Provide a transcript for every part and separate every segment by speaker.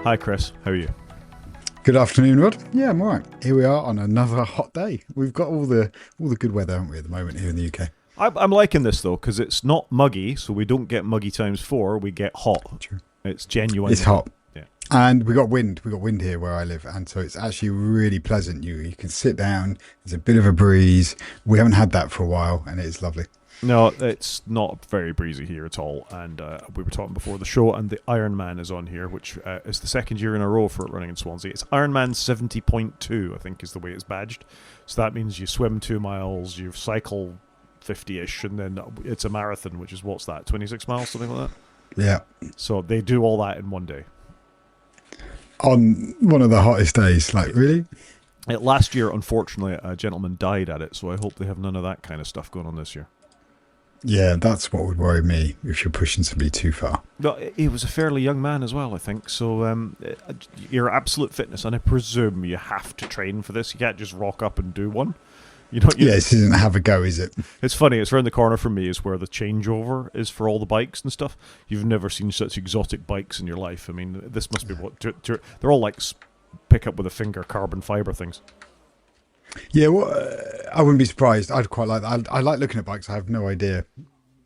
Speaker 1: Hi, Chris. How are you?
Speaker 2: Good afternoon, Rod. Yeah, I'm all right. Here we are on another hot day. We've got all the good weather, haven't we, at the moment here in the UK?
Speaker 1: I'm liking this, though, because it's not muggy, so we don't get muggy times 4, we get hot.
Speaker 2: True.
Speaker 1: It's genuine.
Speaker 2: It's hot.
Speaker 1: Yeah.
Speaker 2: And we got wind. We got wind here where I live, and so it's actually really pleasant. You can sit down. There's a bit of a breeze. We haven't had that for a while, and it is lovely.
Speaker 1: No, it's not very breezy here at all. And we were talking before the show, and the Ironman is on here, which is the second year in a row for it running in Swansea. It's Ironman 70.2, I think, is the way it's badged. So that means you swim 2 miles, you cycle 50-ish, and then it's a marathon, which is, what's that, 26 miles, something like that?
Speaker 2: Yeah.
Speaker 1: So they do all that in one day.
Speaker 2: On one of the hottest days, like, really?
Speaker 1: Last year, unfortunately, a gentleman died at it, so I hope they have none of that kind of stuff going on this year.
Speaker 2: Yeah, that's what would worry me if you're pushing somebody too far.
Speaker 1: No, he was a fairly young man as well, I think. So your absolute fitness, and I presume you have to train for this. You can't just rock up and do one.
Speaker 2: This isn't have a go, is it?
Speaker 1: It's funny. It's around the corner from me is where the changeover is for all the bikes and stuff. You've never seen such exotic bikes in your life. I mean, this must be what they're all like pick up with a finger carbon fiber things.
Speaker 2: Yeah, well, I wouldn't be surprised. I'd quite like that. I like looking at bikes. I have no idea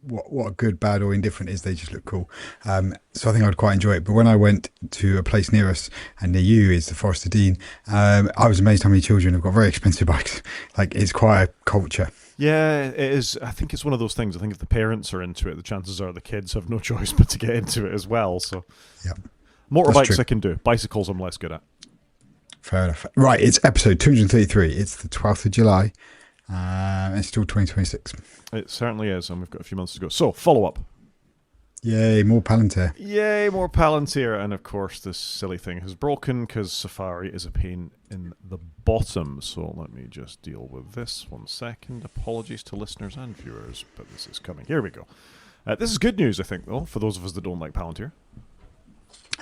Speaker 2: what good, bad, or indifferent is. They just look cool. So I think I'd quite enjoy it. But when I went to a place near us, and near you is the Forest of Dean, I was amazed how many children have got very expensive bikes. Like, it's quite a culture.
Speaker 1: Yeah, it is. I think it's one of those things. I think if the parents are into it, the chances are the kids have no choice but to get into it as well. So,
Speaker 2: yeah,
Speaker 1: motorbikes I can do. Bicycles I'm less good at.
Speaker 2: Fair enough. Right, it's episode 233. It's the 12th of July. It's still 2026.
Speaker 1: It certainly is, and we've got a few months to go. So, follow-up.
Speaker 2: Yay, more Palantir.
Speaker 1: Yay, more Palantir. And, of course, this silly thing has broken because Safari is a pain in the bottom. So let me just deal with this 1 second. Apologies to listeners and viewers, but this is coming. Here we go. This is good news, I think, though, for those of us that don't like Palantir.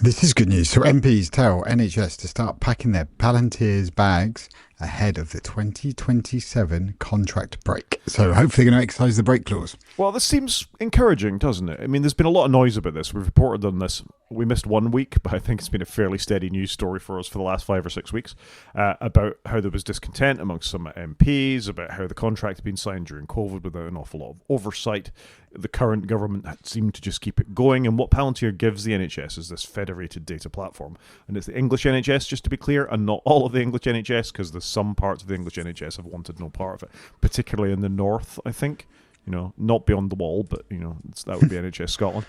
Speaker 2: This is good news. So MPs tell NHS to start packing their Palantir's bags ahead of the 2027 contract break. So hopefully they're going to exercise the break clause.
Speaker 1: Well, this seems encouraging, doesn't it? I mean, there's been a lot of noise about this. We've reported on this. We missed 1 week, but I think it's been a fairly steady news story for us for the last 5 or 6 weeks about how there was discontent amongst some MPs, about how the contract had been signed during COVID without an awful lot of oversight. The current government seemed to just keep it going, and what Palantir gives the NHS is this federated data platform. And it's the English NHS, just to be clear, and not all of the English NHS, because there's some parts of the English NHS have wanted no part of it, particularly in the north, I think. Not beyond the wall, but, that would be NHS Scotland.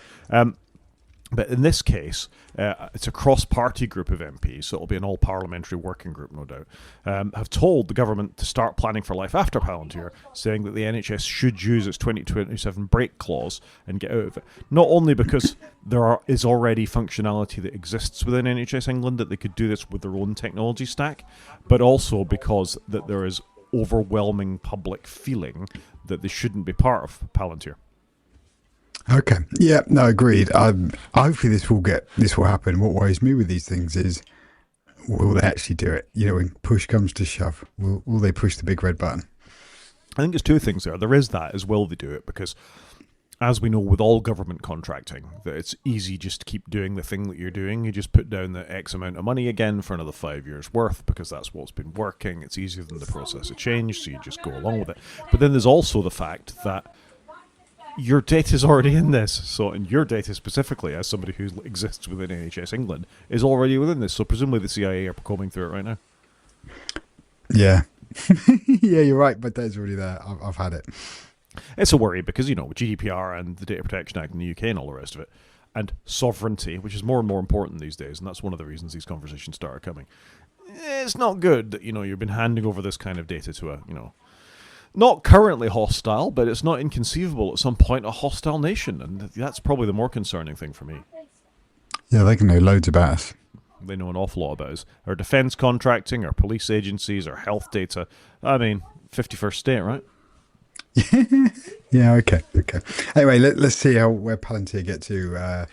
Speaker 1: But in this case, it's a cross-party group of MPs, so it'll be an all-parliamentary working group, no doubt, have told the government to start planning for life after Palantir, saying that the NHS should use its 2027 break clause and get out of it. Not only because there is already functionality that exists within NHS England that they could do this with their own technology stack, but also because that there is overwhelming public feeling that they shouldn't be part of Palantir.
Speaker 2: Okay. Yeah, no, agreed. Hopefully this will happen. What worries me with these things is, will they actually do it? When push comes to shove, will they push the big red button?
Speaker 1: I think there's two things there. There is that as will they do it, because as we know with all government contracting, that it's easy just to keep doing the thing that you're doing. You just put down the X amount of money again for another 5 years worth because that's what's been working. It's easier than the process of change, so you just go along with it. But then there's also the fact that your data is already in this. And your data specifically, as somebody who exists within NHS England, is already within this. So presumably the CIA are combing through it right now.
Speaker 2: Yeah. Yeah, you're right. My data's already there. I've had it.
Speaker 1: It's a worry because, with GDPR and the Data Protection Act in the UK and all the rest of it, and sovereignty, which is more and more important these days, and that's one of the reasons these conversations started coming. It's not good that, you've been handing over this kind of data to a, not currently hostile, but it's not inconceivable at some point a hostile nation, and that's probably the more concerning thing for me.
Speaker 2: Yeah, they can know loads about us.
Speaker 1: They know an awful lot about us. Our defence contracting, our police agencies, our health data. I mean, 51st state, right?
Speaker 2: Yeah, okay. Anyway, let's see where Palantir get to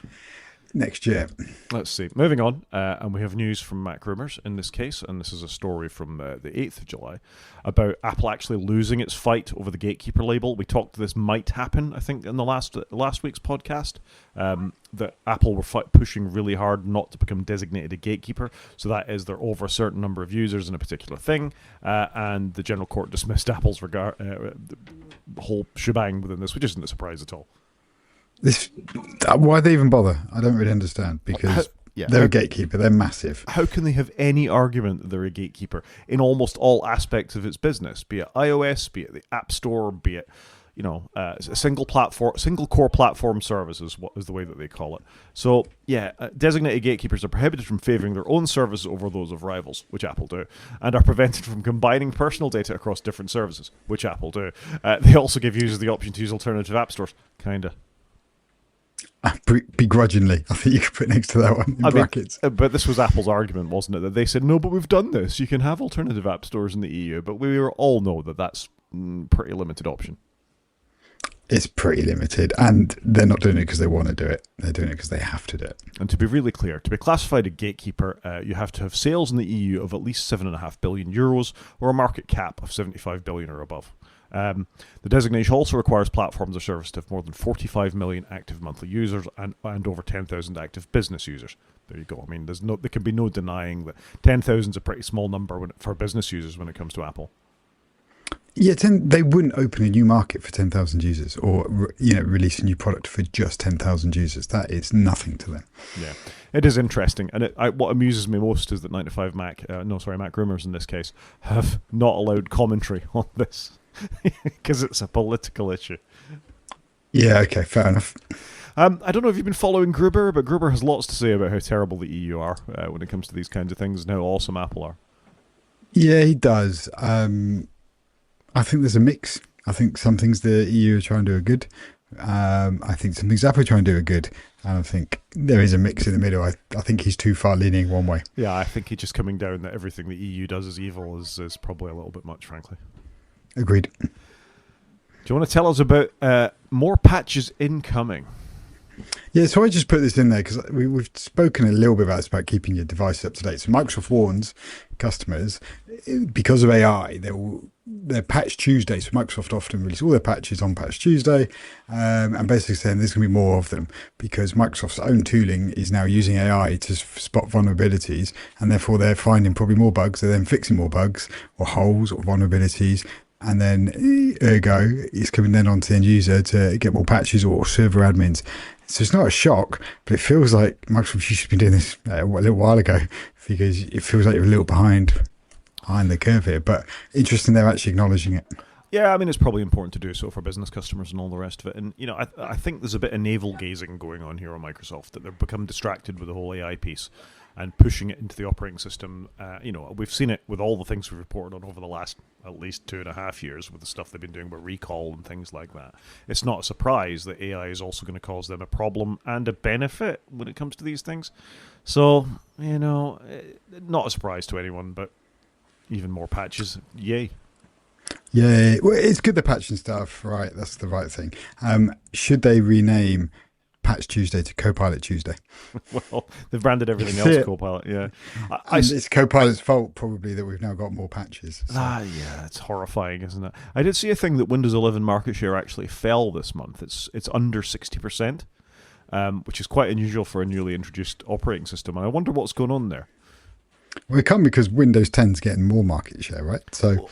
Speaker 2: next year.
Speaker 1: Let's see. Moving on, and we have news from Mac Rumors in this case, and this is a story from the 8th of July about Apple actually losing its fight over the gatekeeper label. We talked this might happen, I think, in the last week's podcast, that Apple were pushing really hard not to become designated a gatekeeper. So that is they're over a certain number of users in a particular thing, and the General Court dismissed Apple's whole shebang within this, which isn't a surprise at all.
Speaker 2: Why they even bother? I don't really understand, because they're a gatekeeper. They're massive.
Speaker 1: How can they have any argument that they're a gatekeeper in almost all aspects of its business, be it iOS, be it the App Store, be it a single core platform services, what is the way that they call it. So designated gatekeepers are prohibited from favoring their own services over those of rivals, which Apple do, and are prevented from combining personal data across different services, which Apple do. They also give users the option to use alternative app stores, kinda.
Speaker 2: Begrudgingly, I think you could put next to that one in brackets.
Speaker 1: But this was Apple's argument, wasn't it? That they said, no, but we've done this. You can have alternative app stores in the EU, but we all know that that's pretty limited option.
Speaker 2: It's pretty limited, and they're not doing it because they want to do it. They're doing it because they have to do it.
Speaker 1: And to be really clear, to be classified a gatekeeper, you have to have sales in the EU of at least €7.5 billion or a market cap of 75 billion or above. The designation also requires platforms or services to have more than 45 million active monthly users and over 10,000 active business users. There you go. I mean, there can be no denying that 10,000 is a pretty small number for business users when it comes to Apple.
Speaker 2: Yeah, they wouldn't open a new market for 10,000 users, or release a new product for just 10,000 users. That is nothing to them.
Speaker 1: Yeah, it is interesting, and what amuses me most is that 95Mac, Mac Rumors in this case, have not allowed commentary on this because it's a political issue.
Speaker 2: Yeah, okay, fair enough.
Speaker 1: I don't know if you've been following Gruber, but Gruber has lots to say about how terrible the EU are when it comes to these kinds of things and how awesome Apple are.
Speaker 2: Yeah, he does. I think there's a mix. I think some things the EU are trying to do are good. I think some things Apple are trying to do are good. And I think there is a mix in the middle. I think he's too far leaning one way.
Speaker 1: Yeah, I think he's just coming down that everything the EU does is evil is probably a little bit much, frankly.
Speaker 2: Agreed.
Speaker 1: Do you want to tell us about more patches incoming?
Speaker 2: Yeah, so I just put this in there because we've spoken a little bit about this, about keeping your device up to date. So Microsoft warns customers, because of AI, they're Patch Tuesday. So Microsoft often release all their patches on Patch Tuesday, and basically saying there's going to be more of them because Microsoft's own tooling is now using AI to spot vulnerabilities, and therefore they're finding probably more bugs. They're then fixing more bugs or holes or vulnerabilities. And then, ergo, it's coming then onto the end user to get more patches or server admins. So it's not a shock, but it feels like Microsoft should have been doing this a little while ago, because it feels like you're a little behind the curve here. But interesting, they're actually acknowledging it.
Speaker 1: Yeah, I mean, it's probably important to do so for business customers and all the rest of it. And, I think there's a bit of navel-gazing going on here on Microsoft, that they've become distracted with the whole AI piece and pushing it into the operating system. We've seen it with all the things we've reported on over the last at least 2.5 years with the stuff they've been doing with recall and things like that. It's not a surprise that AI is also going to cause them a problem and a benefit when it comes to these things. So, not a surprise to anyone, but even more patches, yay.
Speaker 2: Yeah, well, it's good they're patching stuff, right? That's the right thing. Should they rename Patch Tuesday to Copilot Tuesday?
Speaker 1: Well, they've branded everything else Copilot, yeah.
Speaker 2: It's Copilot's fault, probably, that we've now got more patches. So.
Speaker 1: Yeah, it's horrifying, isn't it? I did see a thing that Windows 11 market share actually fell this month. It's under 60%, which is quite unusual for a newly introduced operating system. And I wonder what's going on there.
Speaker 2: Well, it can't, because Windows 10's getting more market share, right? So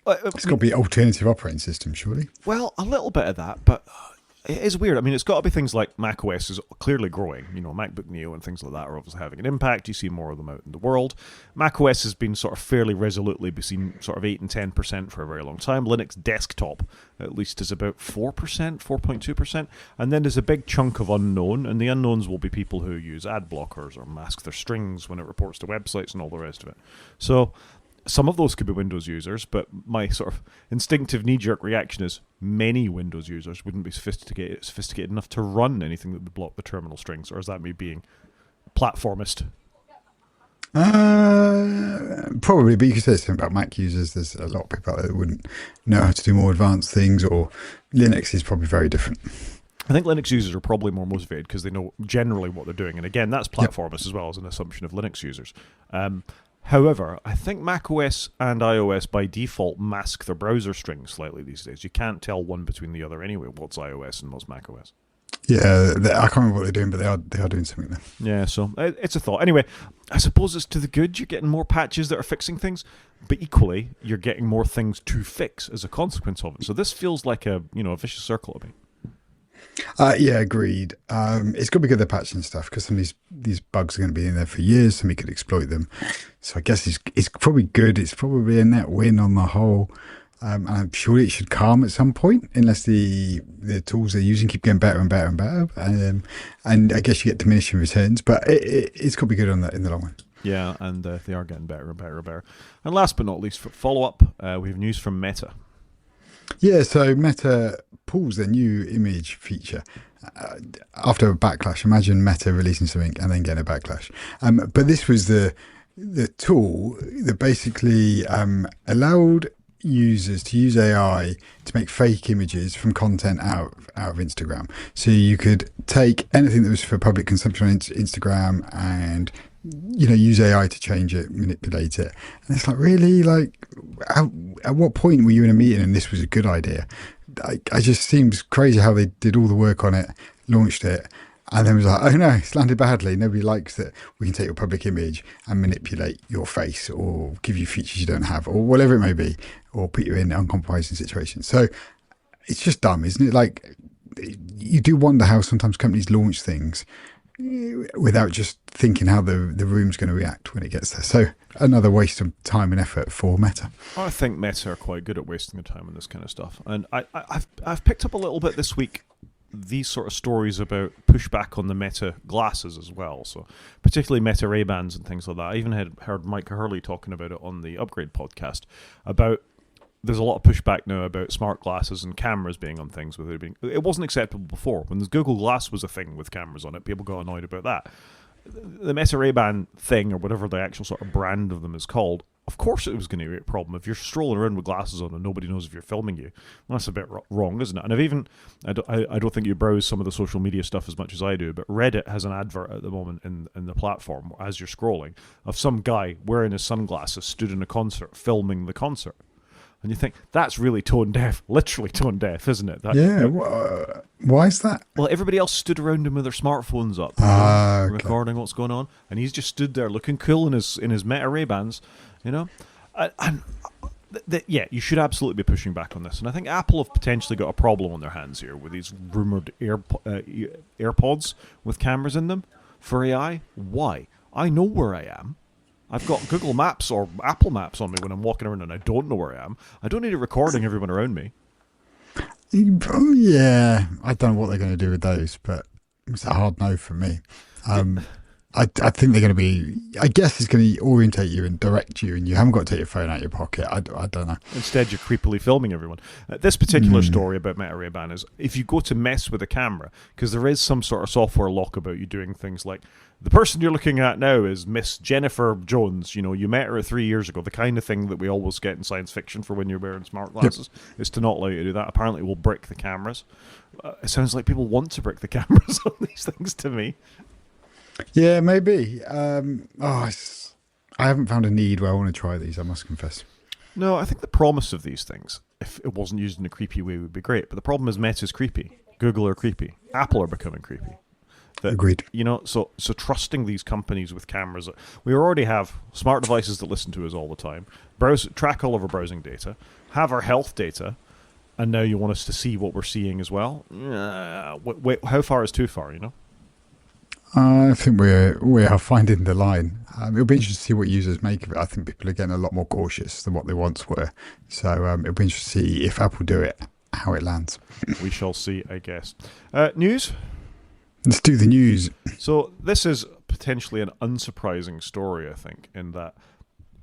Speaker 2: it's got to be alternative operating system, surely.
Speaker 1: Well, a little bit of that, but it is weird. I mean, it's got to be things like macOS is clearly growing. MacBook Neo and things like that are obviously having an impact. You see more of them out in the world. macOS has been sort of fairly resolutely seen sort of 8 and 10% for a very long time. Linux desktop, at least, is about 4%, 4.2%. And then there's a big chunk of unknown, and the unknowns will be people who use ad blockers or mask their strings when it reports to websites and all the rest of it. So some of those could be Windows users, but my sort of instinctive knee-jerk reaction is many Windows users wouldn't be sophisticated enough to run anything that would block the terminal strings. Or is that me being platformist?
Speaker 2: Probably, but you could say something about Mac users. There's a lot of people out there that wouldn't know how to do more advanced things, or Linux is probably very different.
Speaker 1: I think Linux users are probably more motivated because they know generally what they're doing. And again, that's platformist as well as an assumption of Linux users. However, I think macOS and iOS by default mask their browser strings slightly these days. You can't tell one between the other anyway, what's iOS and what's macOS.
Speaker 2: Yeah, I can't remember what they're doing, but they are doing something there.
Speaker 1: Yeah, so it's a thought. Anyway, I suppose it's to the good. You're getting more patches that are fixing things, but equally, you're getting more things to fix as a consequence of it. So this feels like a vicious circle to me.
Speaker 2: Yeah, agreed. It's got to be good they're patching stuff because some of these bugs are going to be in there for years. Somebody could exploit them. So I guess it's probably good. It's probably a net win on the whole. And I'm sure it should calm at some point, unless the tools they're using keep getting better and better and better. And I guess you get diminishing returns, but it's got to be good on that in the long run.
Speaker 1: Yeah, and they are getting better and better and better. And last but not least, for follow-up, we have news from Meta.
Speaker 2: Yeah, so Meta pulls their new image feature after a backlash. Imagine Meta releasing something and then getting a backlash. But this was the tool that basically allowed users to use AI to make fake images from content out of Instagram. So you could take anything that was for public consumption on Instagram and use AI to change it, manipulate it. And it's like, really? Like, at what point were you in a meeting and this was a good idea? I just seems crazy how they did all the work on it, launched it, and then was like, oh no, it's landed badly. Nobody likes that. We can take your public image and manipulate your face or give you features you don't have or whatever it may be, or put you in uncompromising situations. So it's just dumb, isn't it? Like, you do wonder how sometimes companies launch things without just thinking how the room's going to react when it gets there. So another waste of time and effort for Meta.
Speaker 1: I think Meta are quite good at wasting their time on this kind of stuff. And I've picked up a little bit this week these sort of stories about pushback on the Meta glasses as well. So particularly Meta Ray-Bans and things like that. I even heard Mike Hurley talking about it on the Upgrade podcast about there's a lot of pushback now about smart glasses and cameras being on things with it being. It wasn't acceptable before. When the Google Glass was a thing with cameras on it, people got annoyed about that. The Meta Ray-Ban thing, or whatever the actual sort of brand of them is called, of course it was going to be a problem. If you're strolling around with glasses on and nobody knows if you're filming you, well, that's a bit wrong, isn't it? And I don't think you browse some of the social media stuff as much as I do, but Reddit has an advert at the moment in the platform as you're scrolling of some guy wearing his sunglasses stood in a concert filming the concert. And you think, that's really tone deaf, literally tone deaf, isn't it?
Speaker 2: Why is that?
Speaker 1: Well, everybody else stood around him with their smartphones up, recording what's going on, and he's just stood there looking cool in his Meta Ray-Bans, Yeah, you should absolutely be pushing back on this. And I think Apple have potentially got a problem on their hands here with these rumoured AirPods with cameras in them for AI. Why? I know where I am. I've got Google Maps or Apple Maps on me when I'm walking around and I don't know where I am. I don't need it recording everyone around me.
Speaker 2: Yeah, I don't know what they're going to do with those, but it's a hard no for me. I think they're going to be, I guess it's going to orientate you and direct you, and you haven't got to take your phone out of your pocket. I don't know.
Speaker 1: Instead, you're creepily filming everyone. This particular story about Meta Ray-Ban is if you go to mess with a camera, because there is some sort of software lock about you doing things like, the person you're looking at now is Miss Jennifer Jones. You know, you met her 3 years ago. The kind of thing that we always get in science fiction for when you're wearing smart glasses is to not allow you to do that. Apparently, we'll brick the cameras. It sounds like people want to brick the cameras on these things to me.
Speaker 2: Yeah, maybe. I haven't found a need where I want to try these, I must confess.
Speaker 1: No, I think the promise of these things, if it wasn't used in a creepy way, would be great. But the problem is Meta's creepy. Google are creepy. Apple are becoming creepy.
Speaker 2: Agreed.
Speaker 1: So trusting these companies with cameras. We already have smart devices that listen to us all the time, track all of our browsing data, have our health data, and now you want us to see what we're seeing as well? Wait, how far is too far,
Speaker 2: I think we are finding the line. It'll be interesting to see what users make of it. I think people are getting a lot more cautious than what they once were. So it'll be interesting to see if Apple do it, how it lands.
Speaker 1: We shall see, I guess. News?
Speaker 2: Let's do the news.
Speaker 1: So this is potentially an unsurprising story, I think, in that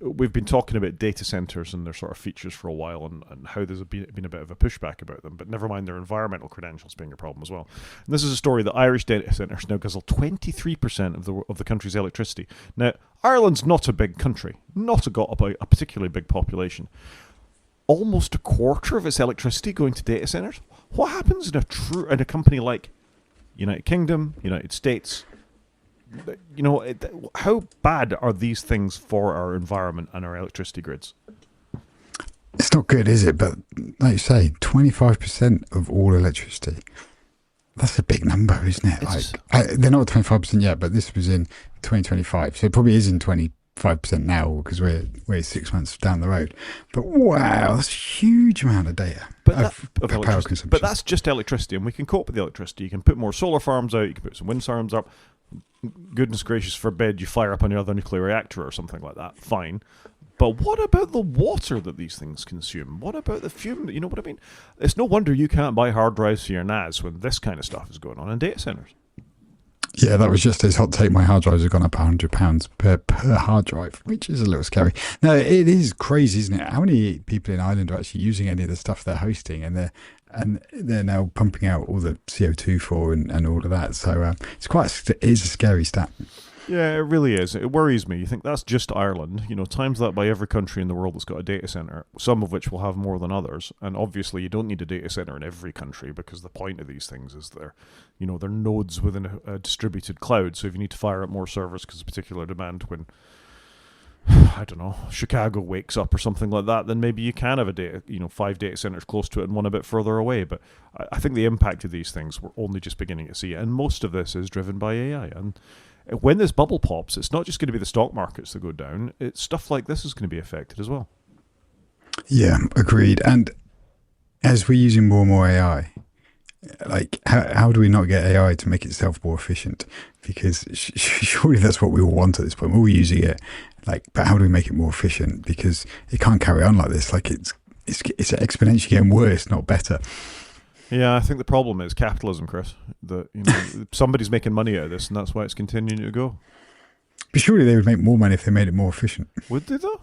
Speaker 1: we've been talking about data centers and their sort of features for a while and how there's been a bit of a pushback about them, but never mind their environmental credentials being a problem as well. And this is a story that Irish data centers now guzzle 23% of the country's electricity. Now, Ireland's not a big country, not got a particularly big population. Almost a quarter of its electricity going to data centers? What happens in a company like United Kingdom, United States? How bad are these things for our environment and our electricity grids?
Speaker 2: It's not good, is it? But like you say, 25% of all electricity. That's a big number, isn't it? They're not 25% yet, but this was in 2025. So it probably is in 25% now because we're 6 months down the road. But wow, that's a huge amount of data.
Speaker 1: Of
Speaker 2: power consumption.
Speaker 1: But that's just electricity, and we can cope with the electricity. You can put more solar farms out, you can put some wind farms up. Goodness gracious forbid you fire up another nuclear reactor or something like that. Fine. But what about the water that these things consume? What about the fume? You know what I mean? It's no wonder you can't buy hard drives for your NAS when this kind of stuff is going on in data centers.
Speaker 2: Yeah, that was just his hot take. My hard drives have gone up £100 per hard drive, which is a little scary. No, it is crazy, isn't it? How many people in Ireland are actually using any of the stuff they're hosting, and they're now pumping out all the CO2 for and all of that. So it is a scary stat.
Speaker 1: Yeah, it really is. It worries me. You think that's just Ireland. Times that by every country in the world that's got a data center, some of which will have more than others. And obviously you don't need a data center in every country because the point of these things is they're nodes within a distributed cloud. So if you need to fire up more servers because of particular demand when, I don't know, Chicago wakes up or something like that, then maybe you can have 5 data centers close to it and one a bit further away. But I think the impact of these things we're only just beginning to see. And most of this is driven by AI. And when this bubble pops, it's not just going to be the stock markets that go down. It's stuff like this is going to be affected as well.
Speaker 2: Yeah, agreed. And as we're using more and more AI, like how do we not get AI to make itself more efficient? Because surely that's what we all want at this point. We're all using it, but how do we make it more efficient? Because it can't carry on like this. Like it's exponentially getting worse, not better.
Speaker 1: Yeah, I think the problem is capitalism, Chris. That somebody's making money out of this, and that's why it's continuing to go.
Speaker 2: But surely they would make more money if they made it more efficient.
Speaker 1: Would they though?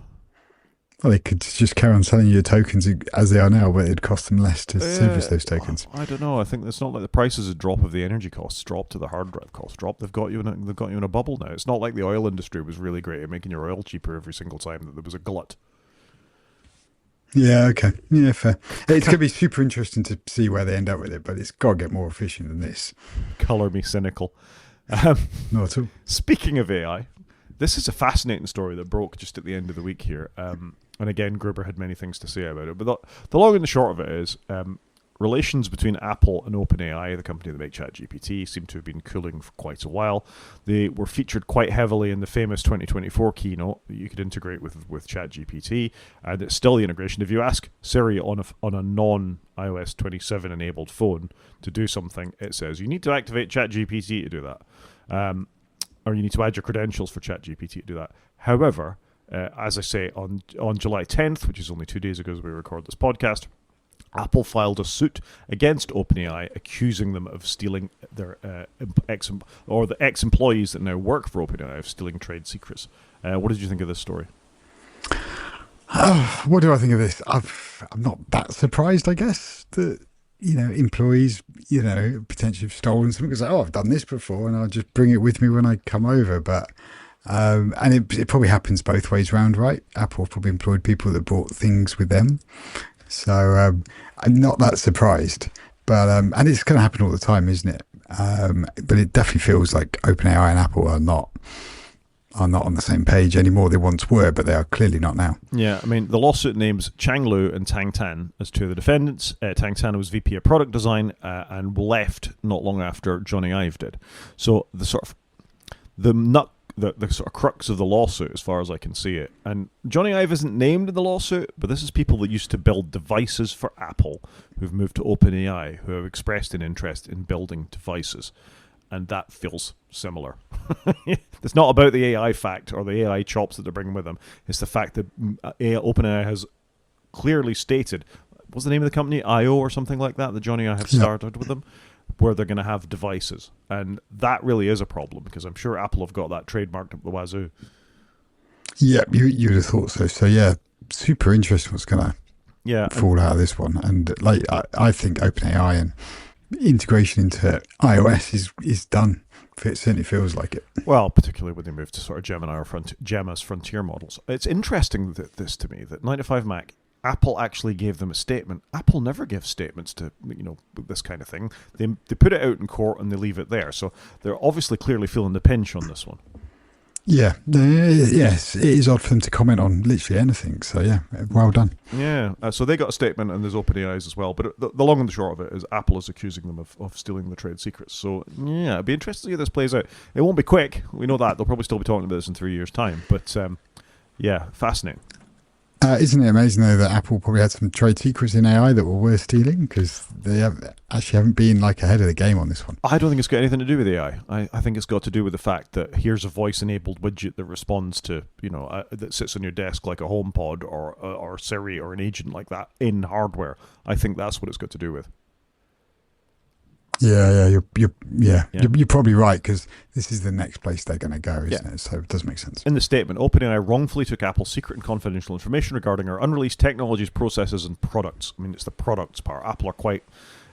Speaker 2: Well, they could just carry on selling you tokens as they are now, but it'd cost them less to service those tokens.
Speaker 1: I don't know. I think it's not like the prices of drop of the energy costs drop to the hard drive costs drop. They've got you in a bubble now. It's not like the oil industry was really great at making your oil cheaper every single time that there was a glut.
Speaker 2: Yeah, okay. Yeah, fair. It's going to be super interesting to see where they end up with it, but it's got to get more efficient than this.
Speaker 1: Colour me cynical.
Speaker 2: Not at all.
Speaker 1: Speaking of AI, this is a fascinating story that broke just at the end of the week here. And again, Gruber had many things to say about it. But the long and the short of it is relations between Apple and OpenAI, the company that makes ChatGPT, seem to have been cooling for quite a while. They were featured quite heavily in the famous 2024 keynote that you could integrate with ChatGPT, and it's still the integration. If you ask Siri on a non-iOS 27 enabled phone to do something, it says you need to activate ChatGPT to do that, or you need to add your credentials for ChatGPT to do that. However, as I say, on July 10th, which is only 2 days ago as we record this podcast, Apple filed a suit against OpenAI, accusing them of stealing their the ex-employees that now work for OpenAI of stealing trade secrets. What did you think of this story?
Speaker 2: What do I think of this? I'm not that surprised, I guess, that employees, potentially have stolen something because I've done this before and I'll just bring it with me when I come over. But and it probably happens both ways round, right? Apple probably employed people that brought things with them. So I'm not that surprised, but and it's going to happen all the time, isn't it? But it definitely feels like OpenAI and Apple are not on the same page anymore. They once were, but they are clearly not now.
Speaker 1: Yeah, I mean, the lawsuit names Chang Lu and Tang Tan as two of the defendants. Tang Tan was VP of product design and left not long after Johnny Ive did. So the sort of crux of the lawsuit, as far as I can see it. And Johnny Ive isn't named in the lawsuit, but this is people that used to build devices for Apple who've moved to OpenAI, who have expressed an interest in building devices. And that feels similar. It's not about the AI fact or the AI chops that they're bringing with them. It's the fact that OpenAI has clearly stated, what's the name of the company? IO or something like that Johnny Ive started with them, where they're going to have devices. And that really is a problem because I'm sure Apple have got that trademarked up the wazoo.
Speaker 2: Yeah, you would have thought so. So yeah, super interesting what's going to fall out of this one. And I think OpenAI and integration into iOS is done. It certainly feels like it.
Speaker 1: Well, particularly when they move to sort of Gemini or Gemma's frontier models. It's interesting that 9to5Mac Apple actually gave them a statement. Apple never gives statements to this kind of thing. They put it out in court and they leave it there. So they're obviously clearly feeling the pinch on this one.
Speaker 2: Yeah, yes, it is odd for them to comment on literally anything. So yeah, well done.
Speaker 1: Yeah, so they got a statement, and there's OpenAI's as well. But the long and the short of it is Apple is accusing them of stealing the trade secrets. So yeah, it'd be interesting to see how this plays out. It won't be quick. We know that. They'll probably still be talking about this in 3 years' time. But yeah, fascinating.
Speaker 2: Isn't it amazing though that Apple probably had some trade secrets in AI that were worth stealing, because they haven't been like ahead of the game on this one.
Speaker 1: I don't think it's got anything to do with AI. I think it's got to do with the fact that here's a voice-enabled widget that responds to that sits on your desk like a HomePod or Siri or an agent like that in hardware. I think that's what it's got to do with.
Speaker 2: Yeah, you're probably right, because this is the next place they're going to go, isn't it? So it does make sense.
Speaker 1: In the statement, OpenAI wrongfully took Apple's secret and confidential information regarding our unreleased technologies, processes, and products. I mean, it's the products part. Apple are quite,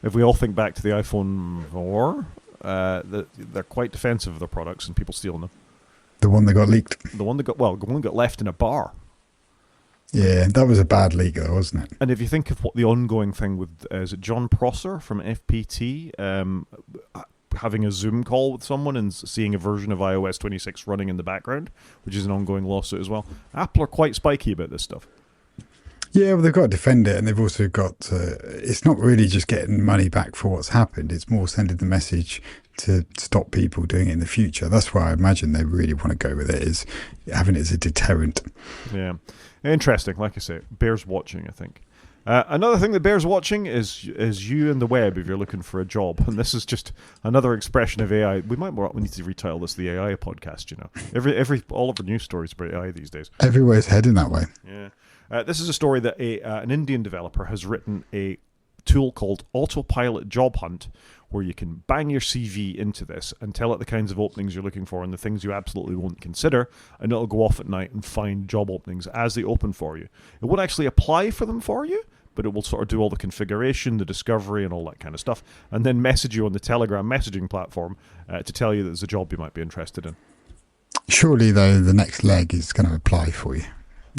Speaker 1: if we all think back to the iPhone 4, they're quite defensive of their products and people stealing them.
Speaker 2: The one that got leaked.
Speaker 1: The one that got left in a bar.
Speaker 2: Yeah, that was a bad leak, though, wasn't it?
Speaker 1: And if you think of what the ongoing thing with, is it John Prosser from FPT, having a Zoom call with someone and seeing a version of iOS 26 running in the background, which is an ongoing lawsuit as well. Apple are quite spiky about this stuff.
Speaker 2: Yeah, well, they've got to defend it, and they've also got it's not really just getting money back for what's happened. It's more sending the message to stop people doing it in the future. That's why I imagine they really want to go with it, is having it as a deterrent.
Speaker 1: Yeah. Interesting. Like I say, bears watching, I think. Another thing that bears watching is you and the web if you're looking for a job. And this is just another expression of AI. We need to retitle this the AI podcast, all of our news stories about AI these days.
Speaker 2: Everywhere's heading that way.
Speaker 1: Yeah. This is a story that an Indian developer has written a tool called Autopilot Job Hunt, where you can bang your CV into this and tell it the kinds of openings you're looking for and the things you absolutely won't consider, and it'll go off at night and find job openings as they open for you. It won't actually apply for them for you, but it will sort of do all the configuration, the discovery, and all that kind of stuff, and then message you on the Telegram messaging platform to tell you that there's a job you might be interested in.
Speaker 2: Surely, though, the next leg is going to apply for you.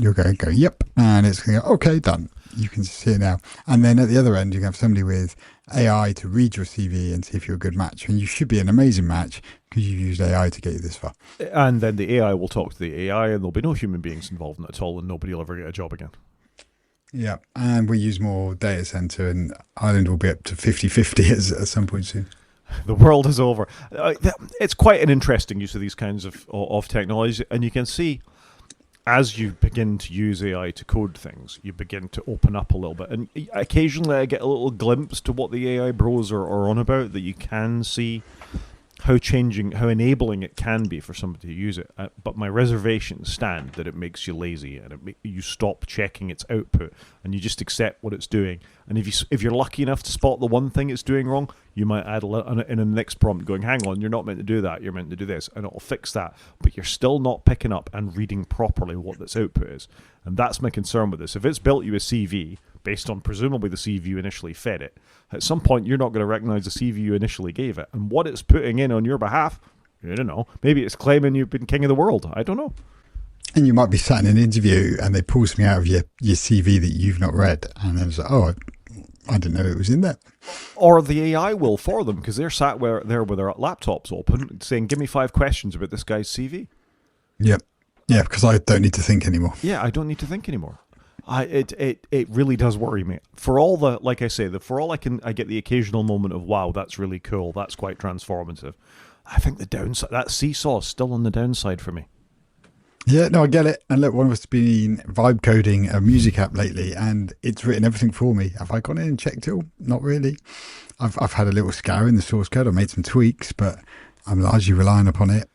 Speaker 2: You're going to go, yep, and it's going to go, okay, done. You can see it now. And then at the other end, you can have somebody with AI to read your CV and see if you're a good match. And you should be an amazing match because you've used AI to get you this far.
Speaker 1: And then the AI will talk to the AI, and there'll be no human beings involved in it at all, and nobody will ever get a job again.
Speaker 2: Yeah, and we use more data center, and Ireland will be up to 50-50 at some point soon.
Speaker 1: The world is over. It's quite an interesting use of these kinds of technologies, and you can see as you begin to use AI to code things, you begin to open up a little bit. And occasionally I get a little glimpse to what the AI bros are on about, that you can see how enabling it can be for somebody to use it. But my reservations stand that it makes you lazy, and you stop checking its output, and you just accept what it's doing. And if you're lucky enough to spot the one thing it's doing wrong, you might add in a next prompt going, hang on, you're not meant to do that, you're meant to do this, and it'll fix that. But you're still not picking up and reading properly what its output is. And that's my concern with this. If it's built you a CV based on presumably the CV you initially fed it, at some point you're not going to recognize the CV you initially gave it. And what it's putting in on your behalf, I don't know. Maybe it's claiming you've been king of the world. I don't know.
Speaker 2: And you might be sat in an interview and they pull something out of your CV that you've not read. And then it's like, oh, I didn't know it was in there.
Speaker 1: Or the AI will for them, because they're sat there with their laptops open saying, give me 5 questions about this guy's CV.
Speaker 2: Yep. Yeah, because I don't need to think anymore.
Speaker 1: Yeah, I don't need to think anymore. It really does worry me. For all the, like I say, I get the occasional moment of, wow, that's really cool, that's quite transformative. I think the downside, that seesaw is still on the downside for me.
Speaker 2: Yeah, no, I get it. And look, one of us has been vibe coding a music app lately, and it's written everything for me. Have I gone in and checked it all? Not really. I've had a little scour in the source code. I made some tweaks, but I'm largely relying upon it.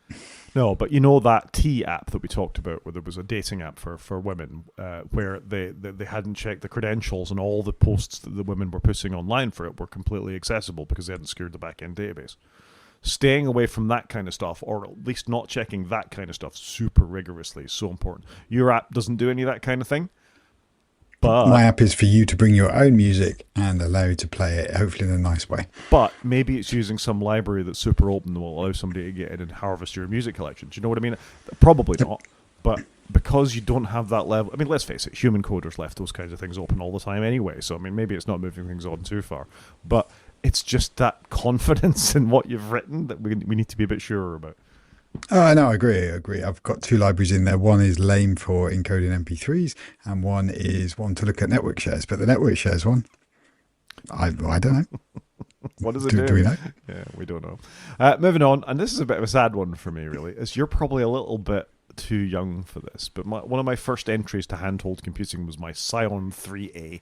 Speaker 1: No, but you know that T app that we talked about, where there was a dating app for women, where they hadn't checked the credentials, and all the posts that the women were putting online for it were completely accessible because they hadn't secured the back-end database. Staying away from that kind of stuff, or at least not checking that kind of stuff super rigorously, is so important. Your app doesn't do any of that kind of thing. But
Speaker 2: my app is for you to bring your own music and allow you to play it, hopefully in a nice way.
Speaker 1: But maybe it's using some library that's super open that will allow somebody to get in and harvest your music collection. Do you know what I mean? Probably not. But because you don't have that level. I mean, let's face it, human coders left those kinds of things open all the time anyway. So I mean, maybe it's not moving things on too far, but it's just that confidence in what you've written that we need to be a bit surer about.
Speaker 2: No, I agree. I've got two libraries in there. One is lame for encoding MP3s, and one is one to look at network shares. But the network shares one, I don't know.
Speaker 1: What does it do?
Speaker 2: Do we know?
Speaker 1: Yeah, we don't know. Moving on, and this is a bit of a sad one for me, really, is you're probably a little bit too young for this, but one of my first entries to handheld computing was my Psion 3A.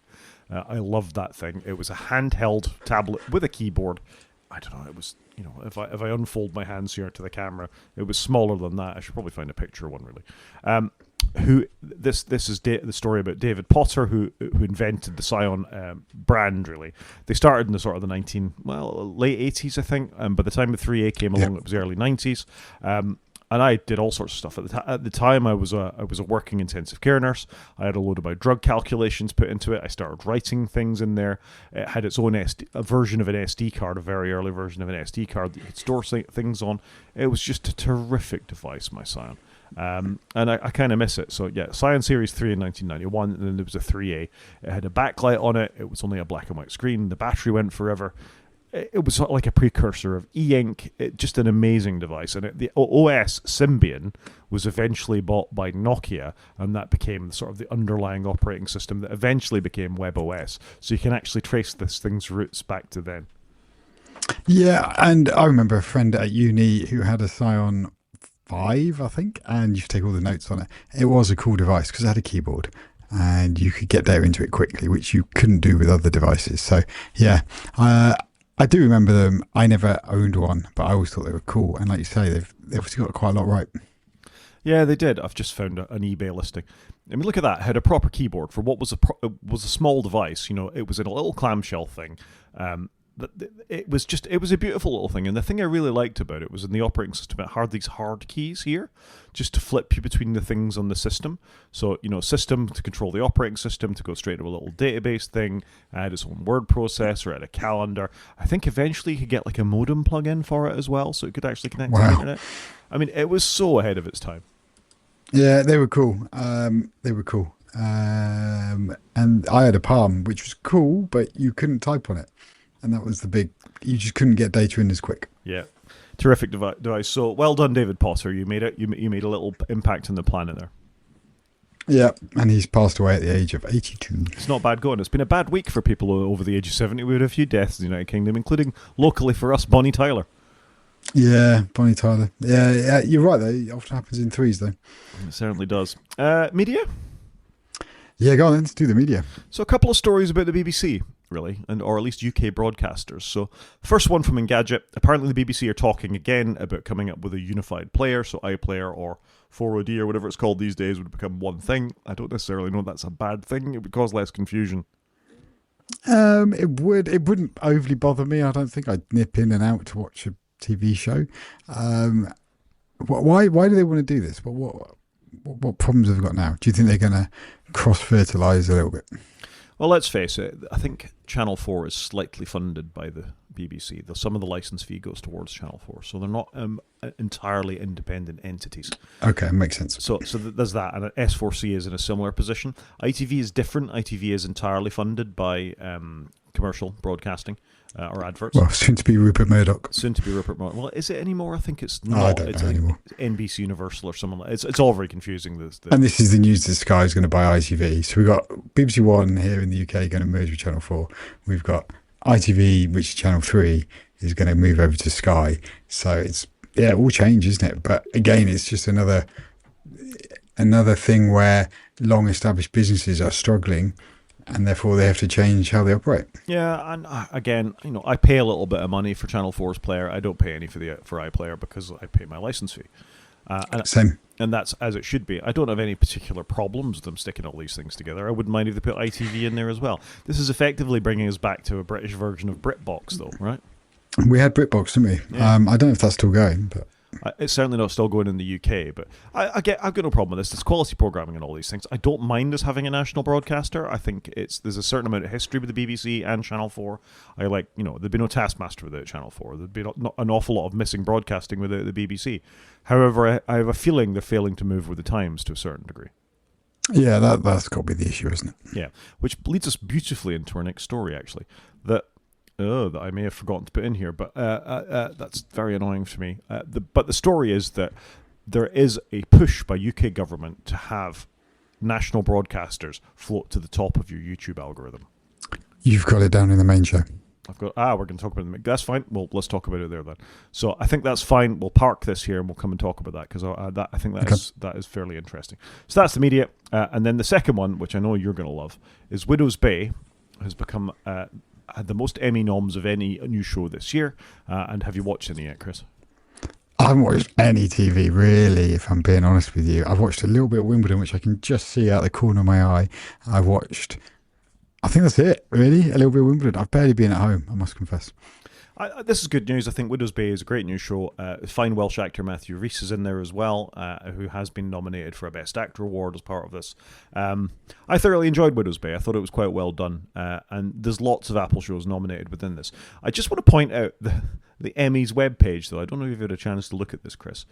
Speaker 1: I loved that thing. It was a handheld tablet with a keyboard. I don't know, it was, if I unfold my hands here to the camera, it was smaller than that. I should probably find a picture of one, really. This is the story about David Potter, who invented the Psion brand, really. They started in the sort of the late 80s, I think. By the time the 3A came along, it was early 90s. And I did all sorts of stuff. At the time, I was a working intensive care nurse. I had a load of my drug calculations put into it. I started writing things in there. It had its own a version of an SD card, a very early version of an SD card that you could store things on. It was just a terrific device, my Psion. And I kind of miss it. So yeah, Psion Series 3 in 1991, and then there was a 3A. It had a backlight on it. It was only a black and white screen. The battery went forever. It was sort of like a precursor of e-ink, just an amazing device. And the OS Symbian was eventually bought by Nokia, and that became sort of the underlying operating system that eventually became WebOS. So you can actually trace this thing's roots back to then.
Speaker 2: Yeah, and I remember a friend at uni who had a Psion 5, I think, and you could take all the notes on it. It was a cool device because it had a keyboard, and you could get data into it quickly, which you couldn't do with other devices. So yeah, I do remember them. I never owned one, but I always thought they were cool. And like you say, they've obviously got quite a lot right.
Speaker 1: Yeah, they did. I've just found an eBay listing. I mean, look at that. It had a proper keyboard for what was a small device. It was in a little clamshell thing. It was a beautiful little thing. And the thing I really liked about it was in the operating system, it had these hard keys here just to flip you between the things on the system. So, system to control the operating system, to go straight to a little database thing. It had its own word processor, it had a calendar. I think eventually you could get like a modem plug-in for it as well, so it could actually connect to the internet. I mean, it was so ahead of its time.
Speaker 2: Yeah, they were cool. And I had a Palm, which was cool, but you couldn't type on it. And that was you just couldn't get data in as quick.
Speaker 1: Yeah. Terrific device. So well done, David Potter. You made it. You made a little impact on the planet there.
Speaker 2: Yeah, and he's passed away at the age of 82.
Speaker 1: It's not bad going. It's been a bad week for people over the age of 70. We had a few deaths in the United Kingdom, including locally for us, Bonnie Tyler.
Speaker 2: Yeah, Bonnie Tyler. Yeah, you're right, though. It often happens in threes, though.
Speaker 1: It certainly does. Media?
Speaker 2: Yeah, go on then. Let's do the media.
Speaker 1: So a couple of stories about the BBC, really, or at least UK broadcasters. So first one from Engadget. Apparently the BBC are talking again about coming up with a unified player, so iPlayer or 4OD or whatever it's called these days would become one thing. I don't necessarily know that's a bad thing. It would cause less confusion.
Speaker 2: It wouldn't overly bother me. I don't think I'd nip in and out to watch a TV show. Why do they want to do this? What problems have we got now? Do you think they're going to cross-fertilise a little bit?
Speaker 1: Well, let's face it. I think Channel 4 is slightly funded by the BBC. Some of the license fee goes towards Channel 4, so they're not entirely independent entities.
Speaker 2: Okay, makes sense.
Speaker 1: So there's that, and S4C is in a similar position. ITV is different. ITV is entirely funded by commercial broadcasting or adverts.
Speaker 2: Well, soon to be Rupert Murdoch.
Speaker 1: Well, is it anymore? I think it's not.
Speaker 2: I don't know anymore.
Speaker 1: NBC Universal or something like that. It's all very confusing.
Speaker 2: And this is the news that Sky is going to buy ITV. So we've got BBC One here in the UK going to merge with Channel 4. We've got ITV, which is Channel 3, is going to move over to Sky. So it's, all change, isn't it? But again, it's just another thing where long-established businesses are struggling, and therefore they have to change how they operate.
Speaker 1: Yeah, and again, I pay a little bit of money for Channel 4's player. I don't pay any for iPlayer because I pay my license fee.
Speaker 2: Same.
Speaker 1: And that's as it should be. I don't have any particular problems with them sticking all these things together. I wouldn't mind if they put ITV in there as well. This is effectively bringing us back to a British version of BritBox, though, right?
Speaker 2: We had BritBox, didn't we?
Speaker 1: Yeah.
Speaker 2: I don't know if that's still going, but
Speaker 1: It's certainly not still going in the UK, but I've got no problem with this. There's quality programming and all these things. I don't mind us having a national broadcaster. I think there's a certain amount of history with the BBC and Channel 4. There'd be no Taskmaster without Channel 4. There'd be not an awful lot of missing broadcasting without the BBC. However, I have a feeling they're failing to move with the times to a certain degree.
Speaker 2: Yeah, that's got to be the issue, isn't it?
Speaker 1: Yeah, which leads us beautifully into our next story, actually. That I may have forgotten to put in here, but that's very annoying to me. But the story is that there is a push by UK government to have national broadcasters float to the top of your YouTube algorithm.
Speaker 2: You've got it down in the main show.
Speaker 1: we're going to talk about it. That's fine. Well, let's talk about it there then. So I think that's fine. We'll park this here and we'll come and talk about that because I think that is fairly interesting. So that's the media. And then the second one, which I know you're going to love, is Widow's Bay has become had the most Emmy noms of any new show this year. And have you watched any yet, Chris?
Speaker 2: I haven't watched any TV, really, if I'm being honest with you. I've watched a little bit of Wimbledon, which I can just see out the corner of my eye. I think that's it, really, a little bit of Wimbledon. I've barely been at home, I must confess.
Speaker 1: This is good news. I think Widow's Bay is a great new show. Fine Welsh actor Matthew Rhys is in there as well, who has been nominated for a Best Actor award as part of this. I thoroughly enjoyed Widow's Bay. I thought it was quite well done. And there's lots of Apple shows nominated within this. I just want to point out the Emmys webpage, though. I don't know if you've had a chance to look at this, Chris,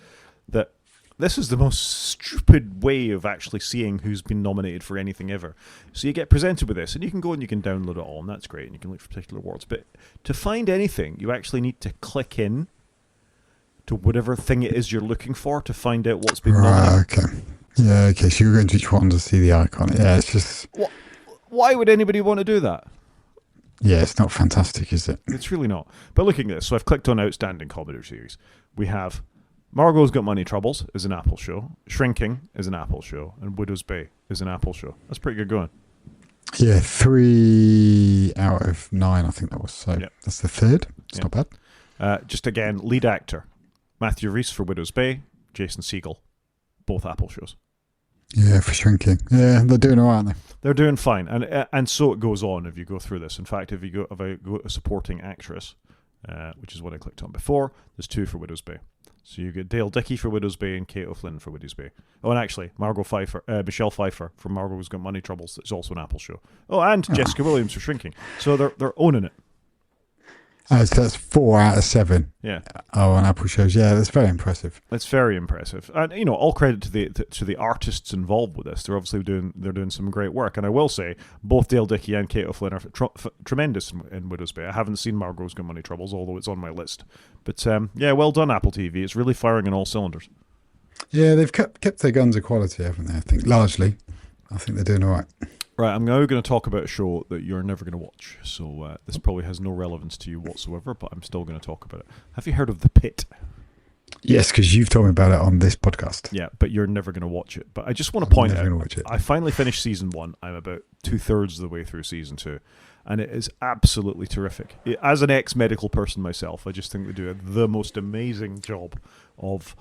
Speaker 1: that this is the most stupid way of actually seeing who's been nominated for anything ever. So you get presented with this, and you can go and you can download it all, and that's great, and you can look for particular awards. But to find anything, you actually need to click in to whatever thing it is you're looking for to find out what's been nominated.
Speaker 2: Okay. Yeah, okay. So you're going to each one to see the icon. Yeah, it's just...
Speaker 1: Why would anybody want to do that?
Speaker 2: Yeah, it's not fantastic, is it?
Speaker 1: It's really not. But looking at this, so I've clicked on Outstanding Comedy Series. We have Margot's Got Money Troubles is an Apple show. Shrinking is an Apple show. And Widow's Bay is an Apple show. That's pretty good going.
Speaker 2: Yeah, 3 out of 9, I think that was. So That's the third. It's not bad.
Speaker 1: Just again, lead actor. Matthew Rhys for Widow's Bay. Jason Segel. Both Apple shows.
Speaker 2: Yeah, for Shrinking. Yeah, they're doing all right, aren't they?
Speaker 1: They're doing fine. And so it goes on if you go through this. In fact, if I go to supporting actress, which is what I clicked on before, there's 2 for Widow's Bay. So you get Dale Dickey for Widow's Bay and Kate O'Flynn for Widow's Bay. Oh, and actually, Michelle Pfeiffer from Margot's Got Money Troubles. It's also an Apple show. Oh, and Jessica Williams for Shrinking. So they're owning it.
Speaker 2: So that's 4 out of 7.
Speaker 1: Yeah.
Speaker 2: On Apple shows. Yeah, that's very impressive.
Speaker 1: It's very impressive, and all credit to the artists involved with this. They're obviously doing some great work, and I will say both Dale Dickey and Kate O'Flynn are tremendous in Widow's Bay. I haven't seen Margot's Got Money Troubles, although it's on my list. But well done, Apple TV. It's really firing on all cylinders. Yeah,
Speaker 2: they've kept their guns of quality, haven't they? I think largely. I think they're doing all right.
Speaker 1: Right, I'm now going to talk about a show that you're never going to watch. So this probably has no relevance to you whatsoever, but I'm still going to talk about it. Have you heard of The Pit?
Speaker 2: Yes, because you've told me about it on this podcast.
Speaker 1: Yeah, but you're never going to watch it. But I just want to point out, I finally finished season 1. I'm about 2/3 of the way through season 2. And it is absolutely terrific. As an ex-medical person myself, I just think they do the most amazing job of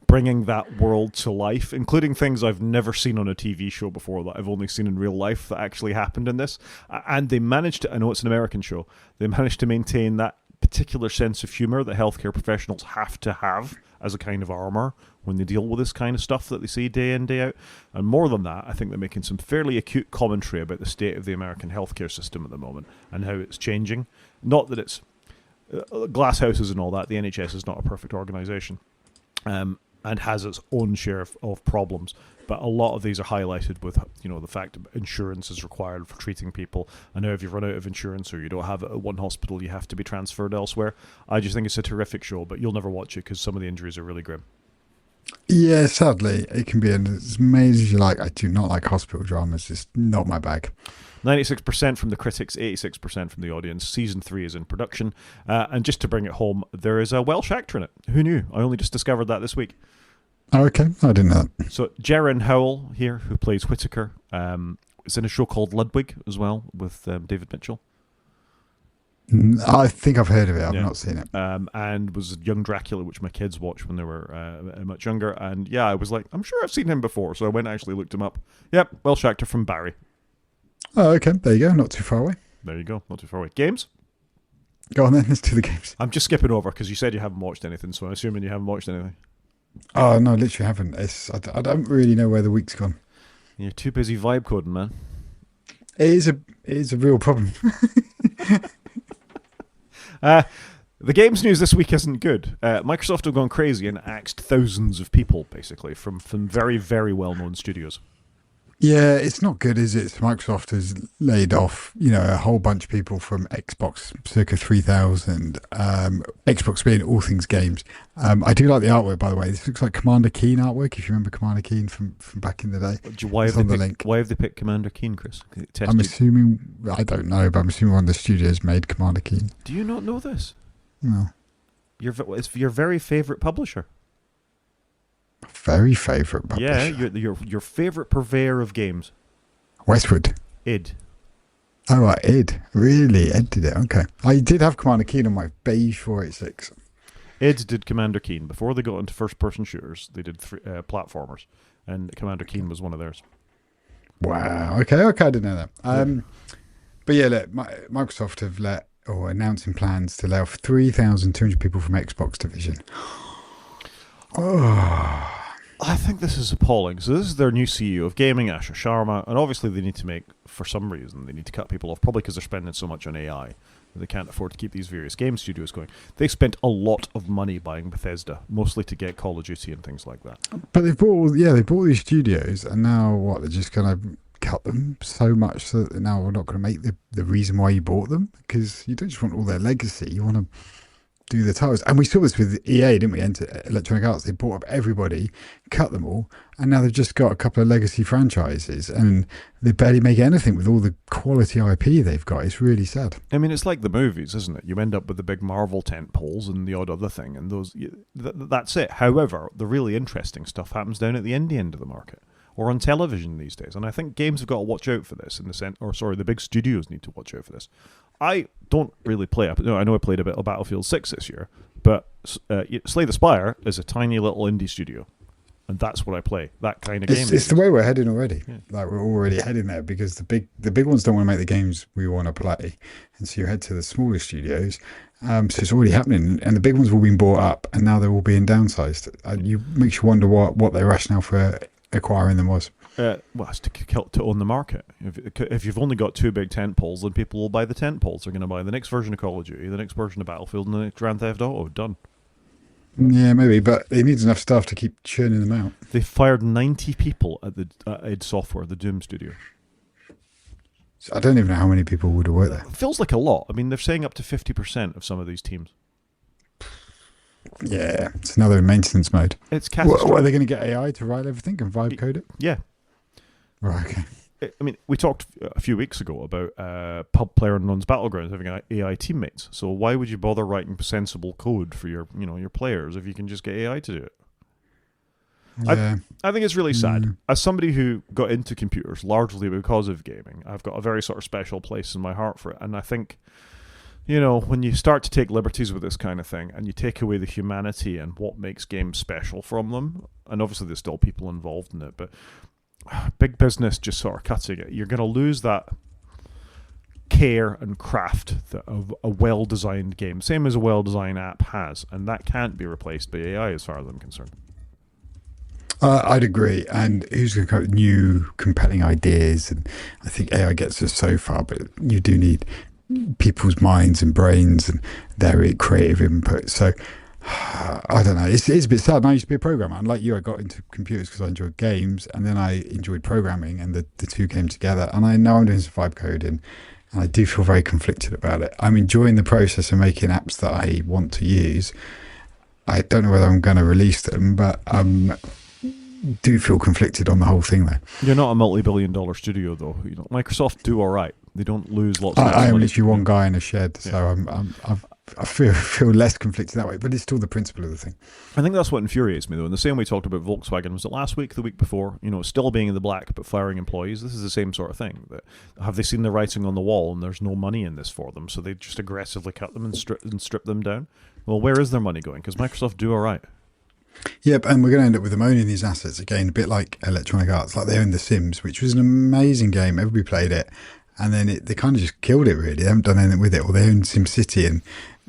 Speaker 1: bringing that world to life, including things I've never seen on a TV show before that I've only seen in real life that actually happened in this. And they managed to, I know it's an American show, they managed to maintain that particular sense of humor that healthcare professionals have to have as a kind of armor when they deal with this kind of stuff that they see day in, day out. And more than that, I think they're making some fairly acute commentary about the state of the American healthcare system at the moment and how it's changing. Not that it's glass houses and all that. The NHS is not a perfect organisation. And has its own share of problems. But a lot of these are highlighted with, the fact that insurance is required for treating people. I know if you run out of insurance or you don't have it at one hospital, you have to be transferred elsewhere. I just think it's a terrific show, but you'll never watch it because some of the injuries are really grim.
Speaker 2: Yeah, sadly, it can be as amazing as you like. I do not like hospital dramas. It's not my bag.
Speaker 1: 96% from the critics, 86% from the audience. Season 3 is in production. And just to bring it home, there is a Welsh actor in it. Who knew? I only just discovered that this week.
Speaker 2: Oh, okay. I didn't know that.
Speaker 1: So Jaron Howell here, who plays Whittaker, is in a show called Ludwig as well with David Mitchell.
Speaker 2: I think I've heard of it. I've not seen it.
Speaker 1: And was Young Dracula, which my kids watched when they were much younger. And yeah, I was like, I'm sure I've seen him before. So I went and actually looked him up. Yep, Welsh actor from Barry.
Speaker 2: Oh, okay. There you go. Not too far away.
Speaker 1: There you go. Not too far away. Games?
Speaker 2: Go on then, let's do the games.
Speaker 1: I'm just skipping over because you said you haven't watched anything, so I'm assuming you haven't watched anything.
Speaker 2: Oh no, literally haven't. I don't really know where the week's gone.
Speaker 1: You're too busy vibe coding, man.
Speaker 2: It is a real problem.
Speaker 1: The games news this week isn't good. Microsoft have gone crazy and axed thousands of people, basically, from very, very well-known studios.
Speaker 2: Yeah, it's not good, is it? Microsoft has laid off, a whole bunch of people from Xbox, circa 3,000. Xbox being all things games. I do like the artwork, by the way. This looks like Commander Keen artwork, if you remember Commander Keen from back in the day.
Speaker 1: Why have they picked Commander Keen, Chris?
Speaker 2: I'm assuming, I don't know, but I'm assuming one of the studios made Commander Keen.
Speaker 1: Do you not know this?
Speaker 2: No.
Speaker 1: It's your very favourite publisher.
Speaker 2: Very favourite publisher?
Speaker 1: Yeah, your favourite purveyor of games.
Speaker 2: Westwood.
Speaker 1: id.
Speaker 2: Oh, right, id. Really? Ed did it. Okay. I did have Commander Keen on my beige 486.
Speaker 1: id did Commander Keen. Before they got into first-person shooters, they did platformers, and Commander Keen was one of theirs.
Speaker 2: Wow. Okay, I didn't know that. But yeah, look, Microsoft have announcing plans to lay off 3,200 people from Xbox division. Oh.
Speaker 1: I think this is appalling. So this is their new CEO of gaming, Asher Sharma, and obviously they need to make, for some reason, they need to cut people off, probably because they're spending so much on AI that they can't afford to keep these various game studios going. They spent a lot of money buying Bethesda, mostly to get Call of Duty and things like that.
Speaker 2: But they bought these studios, and now they're just going to cut them so much so that now we're not going to make the reason why you bought them, because you don't just want all their legacy, you want to do the titles. And we saw this with EA, didn't we? Electronic Arts, they bought up everybody, cut them all, and now they've just got a couple of legacy franchises, and they barely make anything with all the quality IP they've got. It's really sad.
Speaker 1: I mean, it's like the movies, isn't it? You end up with the big Marvel tent poles and the odd other thing, and that's it. However, the really interesting stuff happens down at the indie end of the market, or on television these days. And I think games have got to watch out for this the big studios need to watch out for this. I don't really play. I know I played a bit of Battlefield 6 this year, but Slay the Spire is a tiny little indie studio, and that's what I play. That kind of game.
Speaker 2: It's the way we're heading already. Yeah. Like we're already heading there because the big ones don't want to make the games we want to play, and so you head to the smaller studios. So it's already happening, and the big ones will be bought up, and now they're all being downsized. You makes you wonder what their rationale for acquiring them was.
Speaker 1: It's to own the market. If you've only got two big tent poles, then people will buy the tent poles. They're going to buy the next version of Call of Duty, the next version of Battlefield, and the next Grand Theft Auto. Done.
Speaker 2: Yeah, maybe, but it needs enough staff to keep churning them out.
Speaker 1: They fired 90 people at the id Software, the Doom studio.
Speaker 2: So I don't even know how many people would have worked there.
Speaker 1: It feels like a lot. I mean, they're saying up to 50% of some of these teams.
Speaker 2: Yeah, it's another maintenance mode.
Speaker 1: It's catastrophic.
Speaker 2: What, are they going to get AI to write everything and vibe code it?
Speaker 1: Yeah.
Speaker 2: Right, okay.
Speaker 1: I mean, we talked a few weeks ago about PlayerUnknown's Battlegrounds having AI teammates. So why would you bother writing sensible code for your players if you can just get AI to do it?
Speaker 2: Yeah.
Speaker 1: I think it's really sad. As somebody who got into computers largely because of gaming, I've got a very sort of special place in my heart for it. And I think, when you start to take liberties with this kind of thing and you take away the humanity and what makes games special from them, and obviously there's still people involved in it, but big business just sort of cutting it, you're going to lose that care and craft of a well-designed game, same as a well-designed app has, and that can't be replaced by AI as far as I'm concerned.
Speaker 2: I'd agree. And who's going to come up with new, compelling ideas? And I think AI gets us so far, but you do need people's minds and brains and their creative input. So I don't know. It's a bit sad. And I used to be a programmer. And like you, I got into computers because I enjoyed games, and then I enjoyed programming, and the two came together. And I know I'm doing some vibe coding, and I do feel very conflicted about it. I'm enjoying the process of making apps that I want to use. I don't know whether I'm going to release them, but do feel conflicted on the whole thing there.
Speaker 1: You're not a multi-billion-dollar studio, though. Microsoft do all right. They don't lose lots of money.
Speaker 2: I am literally one guy in a shed, so I feel less conflicted that way, but it's still the principle of the thing.
Speaker 1: I think that's what infuriates me, though. In the same way we talked about Volkswagen, was it last week, the week before, still being in the black but firing employees? This is the same sort of thing. Have they seen the writing on the wall and there's no money in this for them, so they just aggressively cut them and strip them down? Well, where is their money going? Because Microsoft do all right.
Speaker 2: Yep, and we're going to end up with them owning these assets again, a bit like Electronic Arts, like they owned The Sims, which was an amazing game. Everybody played it. and then they kind of just killed it. Really, they haven't done anything with it, or they owned SimCity and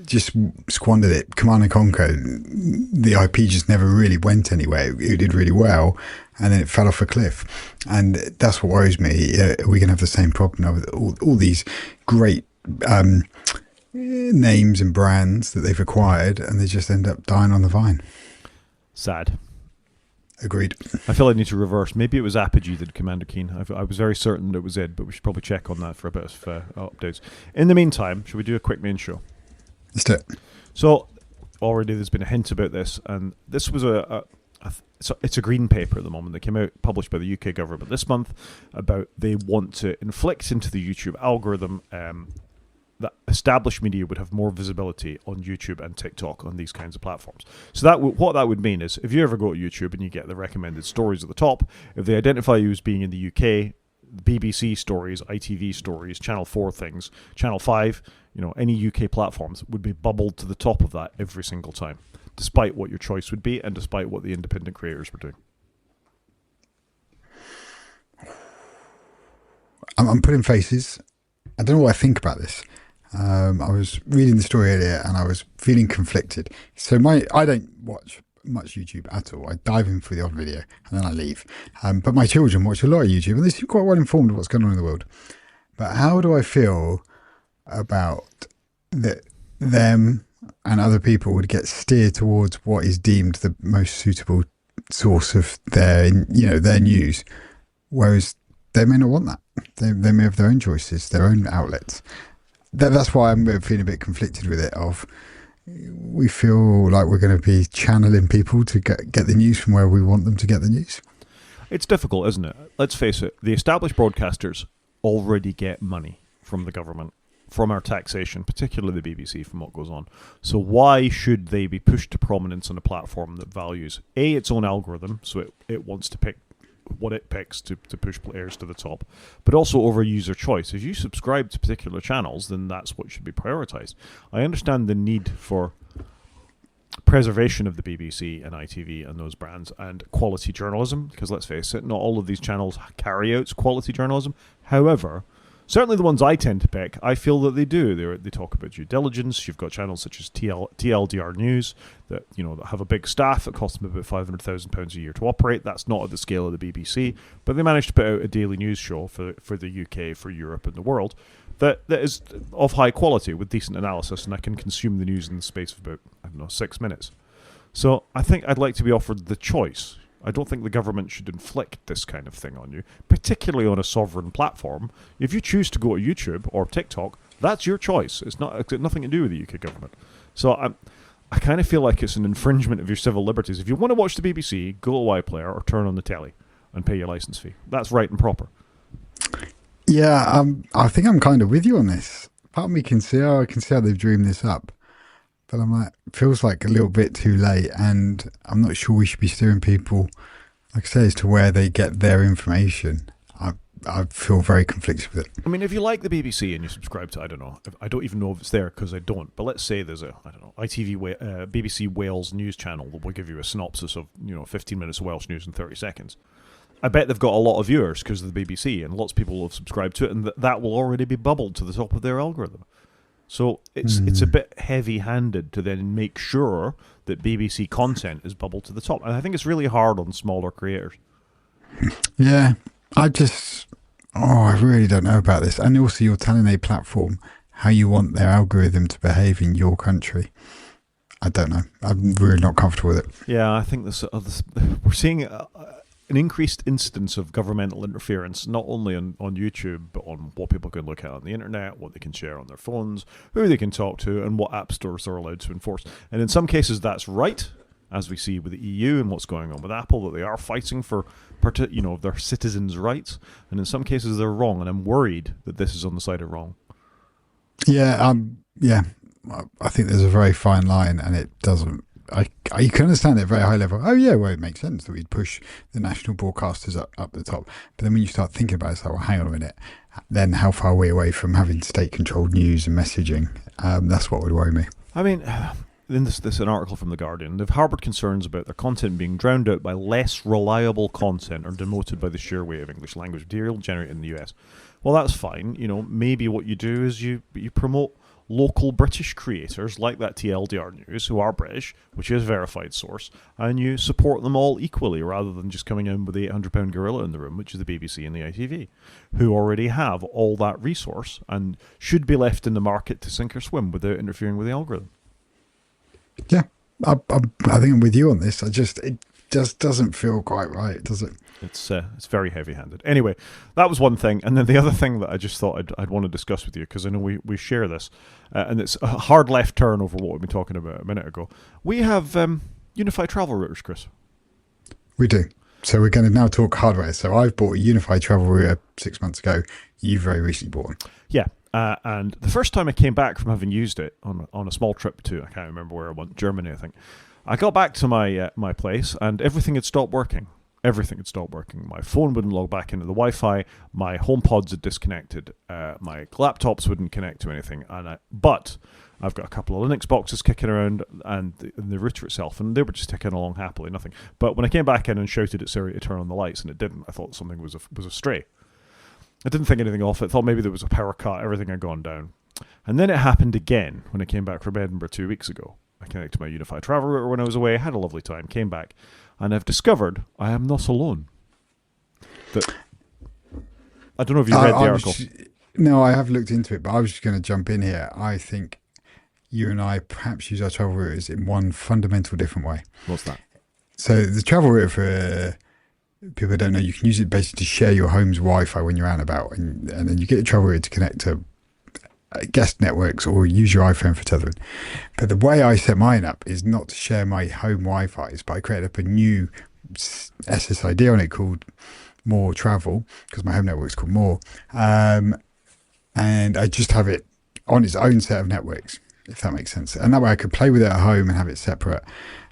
Speaker 2: just squandered it. Command and Conquer, the IP just never really went anywhere. It did really well, and then it fell off a cliff, and that's what worries me. Are we going to have the same problem now with all these great names and brands that they've acquired, and they just end up dying on the vine?
Speaker 1: Sad.
Speaker 2: Agreed.
Speaker 1: I feel I need to reverse. Maybe it was Apogee that did Commander Keen. I was very certain it was Id, but we should probably check on that for a bit of updates. In the meantime, should we do a quick main show?
Speaker 2: Let's do it.
Speaker 1: So, already there's been a hint about this, and this was it's a green paper at the moment that came out, published by the UK government this month, about they want to inflict into the YouTube algorithm that established media would have more visibility on YouTube and TikTok, on these kinds of platforms. So what that would mean is, if you ever go to YouTube and you get the recommended stories at the top, if they identify you as being in the UK, BBC stories, ITV stories, Channel 4 things, Channel 5, any UK platforms would be bubbled to the top of that every single time, despite what your choice would be and despite what the independent creators were doing.
Speaker 2: I'm putting faces. I don't know what I think about this. I was reading the story earlier and I was feeling conflicted. So I don't watch much YouTube at all. I dive in for the odd video and then I leave. But my children watch a lot of YouTube and they seem quite well informed of what's going on in the world. But how do I feel about that them and other people would get steered towards what is deemed the most suitable source of their news, whereas they may not want that. They may have their own choices, their own outlets. That's why I'm feeling a bit conflicted with it. We feel like we're going to be channeling people to get the news from where we want them to get the news.
Speaker 1: It's difficult, isn't it? Let's face it. The established broadcasters already get money from the government, from our taxation, particularly the BBC, from what goes on. So why should they be pushed to prominence on a platform that values its own algorithm, so it wants to pick what it picks to push players to the top, but also over user choice. If you subscribe to particular channels, then that's what should be prioritized. I understand the need for preservation of the BBC and ITV and those brands and quality journalism, because let's face it, not all of these channels carry out quality journalism. However, certainly the ones I tend to pick, I feel that they do. They talk about due diligence. You've got channels such as TLDR News that that have a big staff that cost them about £500,000 a year to operate. That's not at the scale of the BBC, but they managed to put out a daily news show for the UK, for Europe, and the world that is of high quality with decent analysis, and I can consume the news in the space of about 6 minutes. So I think I'd like to be offered the choice. I don't think the government should inflict this kind of thing on you, particularly on a sovereign platform. If you choose to go to YouTube or TikTok, that's your choice. It's got nothing to do with the UK government. So I kind of feel like it's an infringement of your civil liberties. If you want to watch the BBC, go to iPlayer or turn on the telly and pay your license fee. That's right and proper.
Speaker 2: Yeah, I think I'm kind of with you on this. Part of me can see how they've dreamed this up. But I'm like, it feels like a little bit too late, and I'm not sure we should be steering people, like I say, as to where they get their information. I feel very conflicted with it.
Speaker 1: I mean, if you like the BBC and you subscribe to, I don't even know if it's there because I don't, but let's say there's BBC Wales news channel that will give you a synopsis of 15 minutes of Welsh news in 30 seconds. I bet they've got a lot of viewers because of the BBC, and lots of people will have subscribed to it, and that will already be bubbled to the top of their algorithm. So it's a bit heavy-handed to then make sure that BBC content is bubbled to the top. And I think it's really hard on smaller creators.
Speaker 2: Yeah, I really don't know about this. And also you're telling a platform how you want their algorithm to behave in your country. I don't know. I'm really not comfortable with it.
Speaker 1: Yeah, I think we're seeing an increased instance of governmental interference, not only on YouTube, but on what people can look at on the internet, what they can share on their phones, who they can talk to, and what app stores are allowed to enforce. And in some cases, that's right, as we see with the EU and what's going on with Apple, that they are fighting for their citizens' rights. And in some cases, they're wrong, and I'm worried that this is on the side of wrong.
Speaker 2: Yeah, I think there's a very fine line, and it doesn't. You can understand it at a very high level. Oh yeah, well, it makes sense that we'd push the national broadcasters up the top. But then when you start thinking about it, it's like, well, hang on a minute. Then how far are we away from having state-controlled news and messaging? That's what would worry me.
Speaker 1: I mean, in this an article from The Guardian, they've harboured concerns about their content being drowned out by less reliable content or demoted by the sheer weight of English language material generated in the US. Well, that's fine. Maybe what you do is you promote local British creators like that TLDR News, who are British, which is a verified source, and you support them all equally rather than just coming in with the £800 gorilla in the room, which is the BBC and the ITV, who already have all that resource and should be left in the market to sink or swim without interfering with the algorithm.
Speaker 2: Yeah, I think I'm with you on this. It just doesn't feel quite right, does it?
Speaker 1: It's very heavy-handed. Anyway, that was one thing, and then the other thing that I just thought I'd want to discuss with you, because I know we share this, and it's a hard left turn over what we've been talking about a minute ago. We have unified travel routers, Chris.
Speaker 2: We do. So we're going to now talk hardware. So I've bought a unified travel router 6 months ago. You very recently bought one.
Speaker 1: Yeah. And the first time I came back from having used it on a small trip to, I can't remember where I went, Germany, I think. I got back to my place and everything had stopped working. Everything had stopped working. My phone wouldn't log back into the Wi-Fi. My HomePods had disconnected. My laptops wouldn't connect to anything. But I've got a couple of Linux boxes kicking around and the router itself, and they were just ticking along happily, nothing. But when I came back in and shouted at Siri to turn on the lights and it didn't, I thought something was astray. I didn't think anything of it. Thought maybe there was a power cut. Everything had gone down. And then it happened again when I came back from Edinburgh 2 weeks ago. I connected to my unified travel router when I was away. Had a lovely time. Came back. And I've discovered I am not alone. I don't know if you read the article.
Speaker 2: No, I have looked into it, but I was just going to jump in here. I think you and I perhaps use our travel routers in one fundamental different way.
Speaker 1: What's that?
Speaker 2: So the travel router, for people who don't know, you can use it basically to share your home's Wi-Fi when you're out and about, and then you get a travel router to connect to guest networks or use your iPhone for tethering. But the way I set mine up is not to share my home Wi-Fi, but I created up a new SSID on it called More Travel, because my home network's called More, and I just have it on its own set of networks, if that makes sense. And that way I could play with it at home and have it separate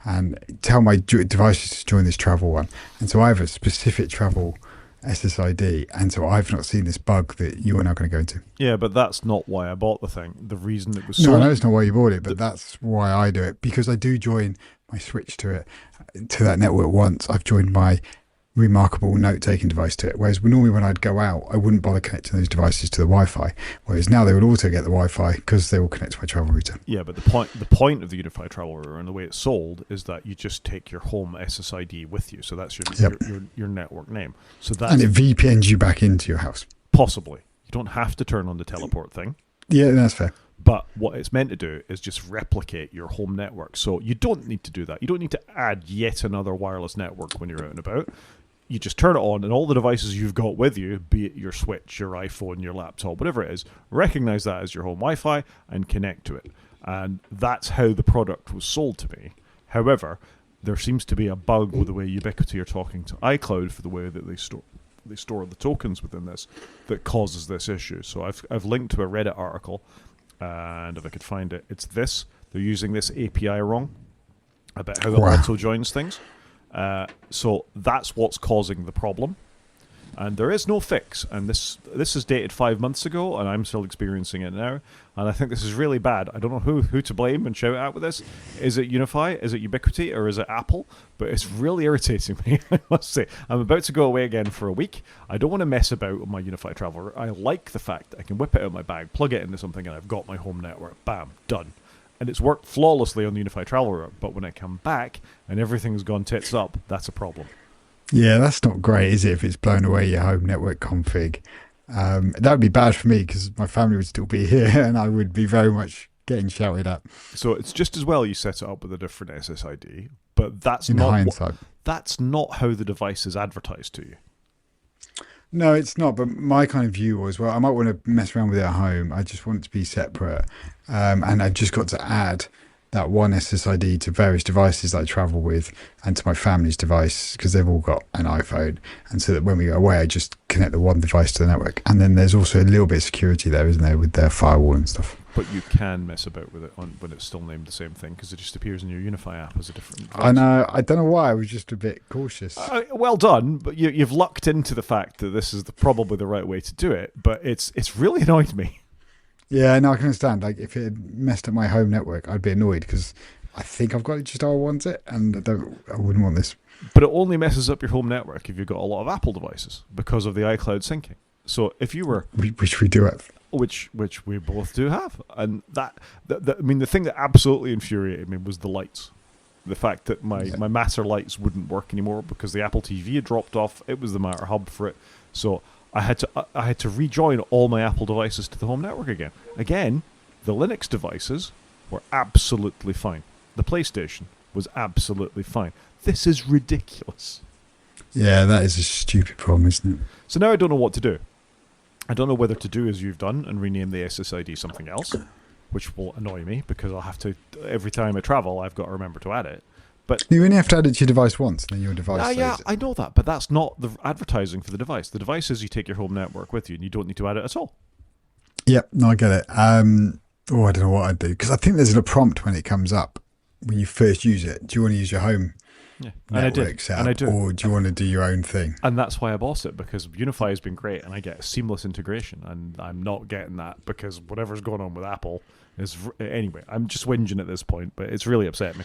Speaker 2: and tell my devices to join this travel one. And so I have a specific travel SSID, and so I've not seen this bug that you are now going to go into.
Speaker 1: Yeah, but that's not why I bought the thing. The reason it was sold...
Speaker 2: No, I know it's not why you bought it, but that's why I do it, because I do join my switch to that network once. I've joined my remarkable note-taking device to it, whereas normally when I'd go out, I wouldn't bother connecting those devices to the Wi-Fi, whereas now they would also get the Wi-Fi because they will connect to my travel router.
Speaker 1: Yeah, but the point of the unified travel router and the way it's sold is that you just take your home SSID with you, so that's your network name. And
Speaker 2: it VPNs you back into your house.
Speaker 1: Possibly. You don't have to turn on the teleport thing.
Speaker 2: Yeah, that's fair.
Speaker 1: But what it's meant to do is just replicate your home network. So you don't need to do that. You don't need to add yet another wireless network when you're out and about. You just turn it on, and all the devices you've got with you, be it your Switch, your iPhone, your laptop, whatever it is, recognize that as your home Wi-Fi and connect to it. And that's how the product was sold to me. However, there seems to be a bug with the way Ubiquiti are talking to iCloud for the way that they store the tokens within this that causes this issue. So I've linked to a Reddit article, and if I could find it, it's this. They're using this API wrong about how it auto joins things. So that's what's causing the problem, and there is no fix. And this is dated 5 months ago, and I'm still experiencing it now. And I think this is really bad. I don't know who to blame and shout at with this. Is it Unify? Is it Ubiquiti? Or is it Apple? But it's really irritating me, I must say. I'm about to go away again for a week. I don't want to mess about with my Unify travel. I like the fact that I can whip it out of my bag, plug it into something, and I've got my home network. Bam, done. And it's worked flawlessly on the Unified Travel Router, but when I come back and everything's gone tits up, that's a problem.
Speaker 2: Yeah, that's not great, is it, if it's blown away your home network config? That would be bad for me because my family would still be here and I would be very much getting shouted at.
Speaker 1: So it's just as well you set it up with a different SSID, but that's that's not how the device is advertised to you.
Speaker 2: No, it's not. But my kind of view was, well, I might want to mess around with it at home. I just want it to be separate. And I've just got to add that one SSID to various devices that I travel with and to my family's device because they've all got an iPhone. And so that when we go away, I just connect the one device to the network. And then there's also a little bit of security there, isn't there, with their firewall and stuff.
Speaker 1: But you can mess about with it when it's still named the same thing because it just appears in your Unify app as a different device.
Speaker 2: I know. I don't know why. I was just a bit cautious.
Speaker 1: Well done, but you've lucked into the fact that this is probably the right way to do it. But it's really annoyed me.
Speaker 2: Yeah, no, I can understand. Like if it had messed up my home network, I'd be annoyed because I think I've got it just how I want it, and I wouldn't want this.
Speaker 1: But it only messes up your home network if you've got a lot of Apple devices because of the iCloud syncing. So if you were,
Speaker 2: Which we do have.
Speaker 1: which we both do have, and I mean, the thing that absolutely infuriated me was the lights. The fact that my Matter lights wouldn't work anymore because the Apple TV had dropped off. It was the Matter hub for it, so I had to rejoin all my Apple devices to the home network again. Again, the Linux devices were absolutely fine. The PlayStation was absolutely fine. This is ridiculous.
Speaker 2: Yeah, that is a stupid problem, isn't it?
Speaker 1: So now I don't know what to do. I don't know whether to do as you've done and rename the SSID something else, which will annoy me because I'll have to, every time I travel, I've got to remember to add it. But
Speaker 2: you only have to add it to your device once, then your device.
Speaker 1: yeah, I know that, but that's not the advertising for the device. The device is you take your home network with you, and you don't need to add it at all.
Speaker 2: Yep, no, I get it. I don't know what I'd do because I think there's a prompt when it comes up when you first use it. Do you want to use your home network setup, or do you want to do your own thing?
Speaker 1: And that's why I bought it, because Unify has been great, and I get seamless integration, and I'm not getting that because whatever's going on with Apple is anyway. I'm just whinging at this point, but it's really upset me.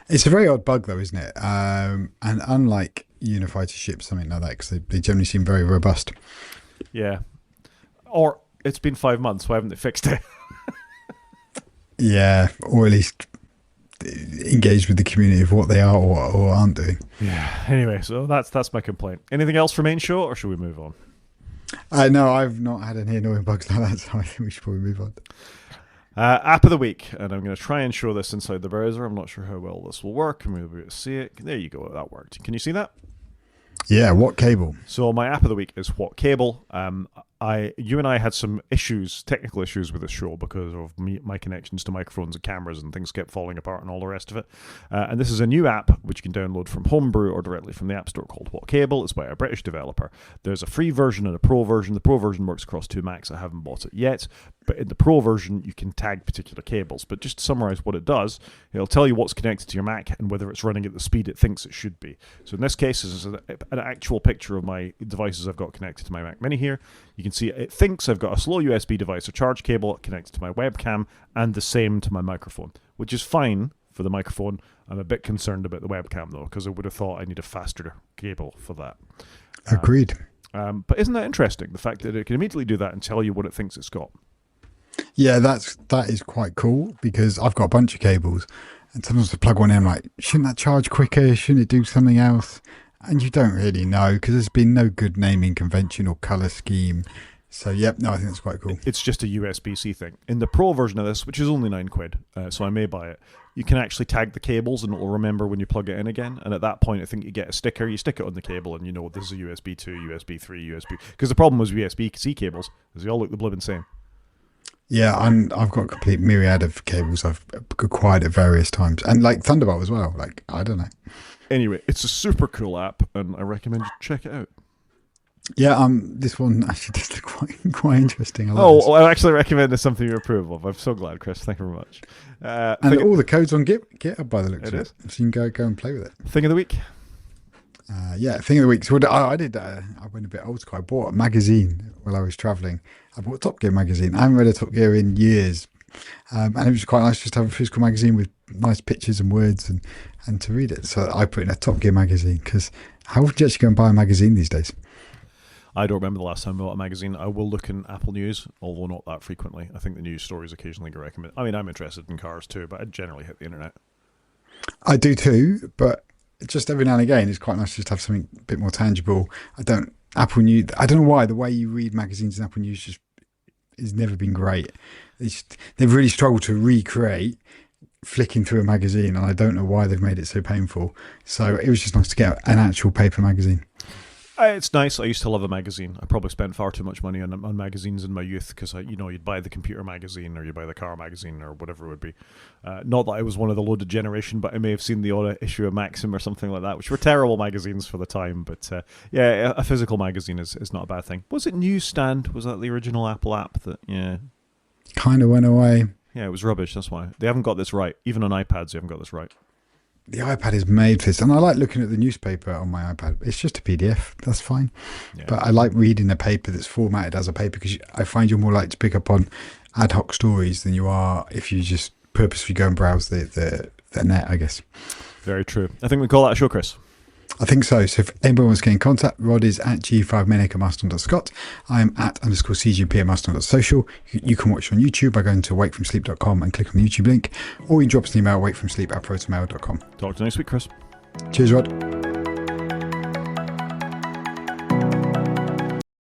Speaker 2: It's a very odd bug, though, isn't it? And unlike Unify to ship something like that, because they generally seem very robust.
Speaker 1: Yeah, or it's been 5 months, why haven't they fixed it?
Speaker 2: Yeah, or at least engage with the community of what they are or aren't doing.
Speaker 1: Yeah. Anyway, so that's my complaint. Anything else for main show, or should we move on?
Speaker 2: No, I've not had any annoying bugs like that, so I think we should probably move on.
Speaker 1: App of the week, and I'm going to try and show this inside the browser. I'm not sure how well this will work. I'm going to be able to see it. There you go. That worked. Can you see that?
Speaker 2: Yeah, what cable?
Speaker 1: So my app of the week is What Cable. You and I had some technical issues with this show because of my connections to microphones and cameras, and things kept falling apart and all the rest of it. And this is a new app which you can download from Homebrew or directly from the App Store called What Cable. It's by a British developer. There's a free version and a pro version. The pro version works across 2 Macs. I haven't bought it yet, but in the pro version you can tag particular cables. But just to summarize what it does, it'll tell you what's connected to your Mac and whether it's running at the speed it thinks it should be. So in this case, this is an actual picture of my devices I've got connected to my Mac Mini here. You can see it thinks I've got a slow USB device or charge cable connected to my webcam and the same to my microphone, which is fine for the microphone. I'm a bit concerned about the webcam though, because I would have thought I need a faster cable for that.
Speaker 2: Agreed.
Speaker 1: But isn't that interesting, the fact that it can immediately do that and tell you what it thinks it's got?
Speaker 2: Yeah, that is quite cool, because I've got a bunch of cables, and sometimes I plug one in, I'm like, shouldn't that charge quicker? Shouldn't it do something else? And you don't really know, because there's been no good naming convention or color scheme. So, yep, no, I think that's quite cool.
Speaker 1: It's just a USB-C thing. In the Pro version of this, which is only £9, so I may buy it, you can actually tag the cables and it will remember when you plug it in again. And at that point, I think you get a sticker. You stick it on the cable and you know this is a USB 2, USB 3, USB... Because the problem was USB-C cables is they all look the blooming same.
Speaker 2: Yeah, I've got a complete myriad of cables I've acquired at various times. And like Thunderbolt as well. Like, I don't know.
Speaker 1: Anyway, it's a super cool app, and I recommend you check it out.
Speaker 2: Yeah, this one actually does look quite interesting.
Speaker 1: I actually recommend it's something you approve of. I'm so glad, Chris. Thank you very much.
Speaker 2: And all the code's on GitHub by the looks of it. So you can go and play with it.
Speaker 1: Thing of the week?
Speaker 2: Thing of the week. So I went a bit old school. I bought a magazine while I was travelling. I bought a Top Gear magazine. I haven't read a Top Gear in years. And it was quite nice just to have a physical magazine with nice pictures and words and to read it. So I put in a Top Gear magazine, because how would you actually go and buy a magazine these days?
Speaker 1: I don't remember the last time I bought a magazine. I will look in Apple News, although not that frequently. I think the news stories occasionally get recommended. I mean, I'm interested in cars too, but I generally hit the internet. I
Speaker 2: do too, but just every now and again, it's quite nice just to have something a bit more tangible. Apple News, I don't know why, the way you read magazines in Apple News just has never been great. They've really struggled to recreate flicking through a magazine, and I don't know why they've made it so painful. So it was just nice to get an actual paper magazine.
Speaker 1: It's nice. I used to love a magazine. I probably spent far too much money on magazines in my youth, because you'd buy the computer magazine or you buy the car magazine or whatever it would be. Not that I was one of the loaded generation, but I may have seen the odd issue of Maxim or something like that, which were terrible magazines for the time. But a physical magazine is not a bad thing. Was it Newsstand? Was that the original Apple app that
Speaker 2: kind of went away?
Speaker 1: Yeah, it was rubbish. That's why they haven't got this right. Even on iPads, they haven't got this right.
Speaker 2: The iPad is made for this, and I like looking at the newspaper on my iPad. It's just a PDF, that's fine. Yeah. But I like reading a paper that's formatted as a paper, because I find you're more likely to pick up on ad hoc stories than you are if you just purposefully go and browse the net, I guess.
Speaker 1: Very true. I think we call that a show, Chris.
Speaker 2: I think so. So if anybody wants to get in contact, Rod is at g5manic@mastodon.scot. I'm at _cgp at mastodon.social. You can watch on YouTube by going to wakefromsleep.com and click on the YouTube link, or you can drop us an email, wakefromsleep@protonmail.com.
Speaker 1: Talk to you next week, Chris.
Speaker 2: Cheers, Rod.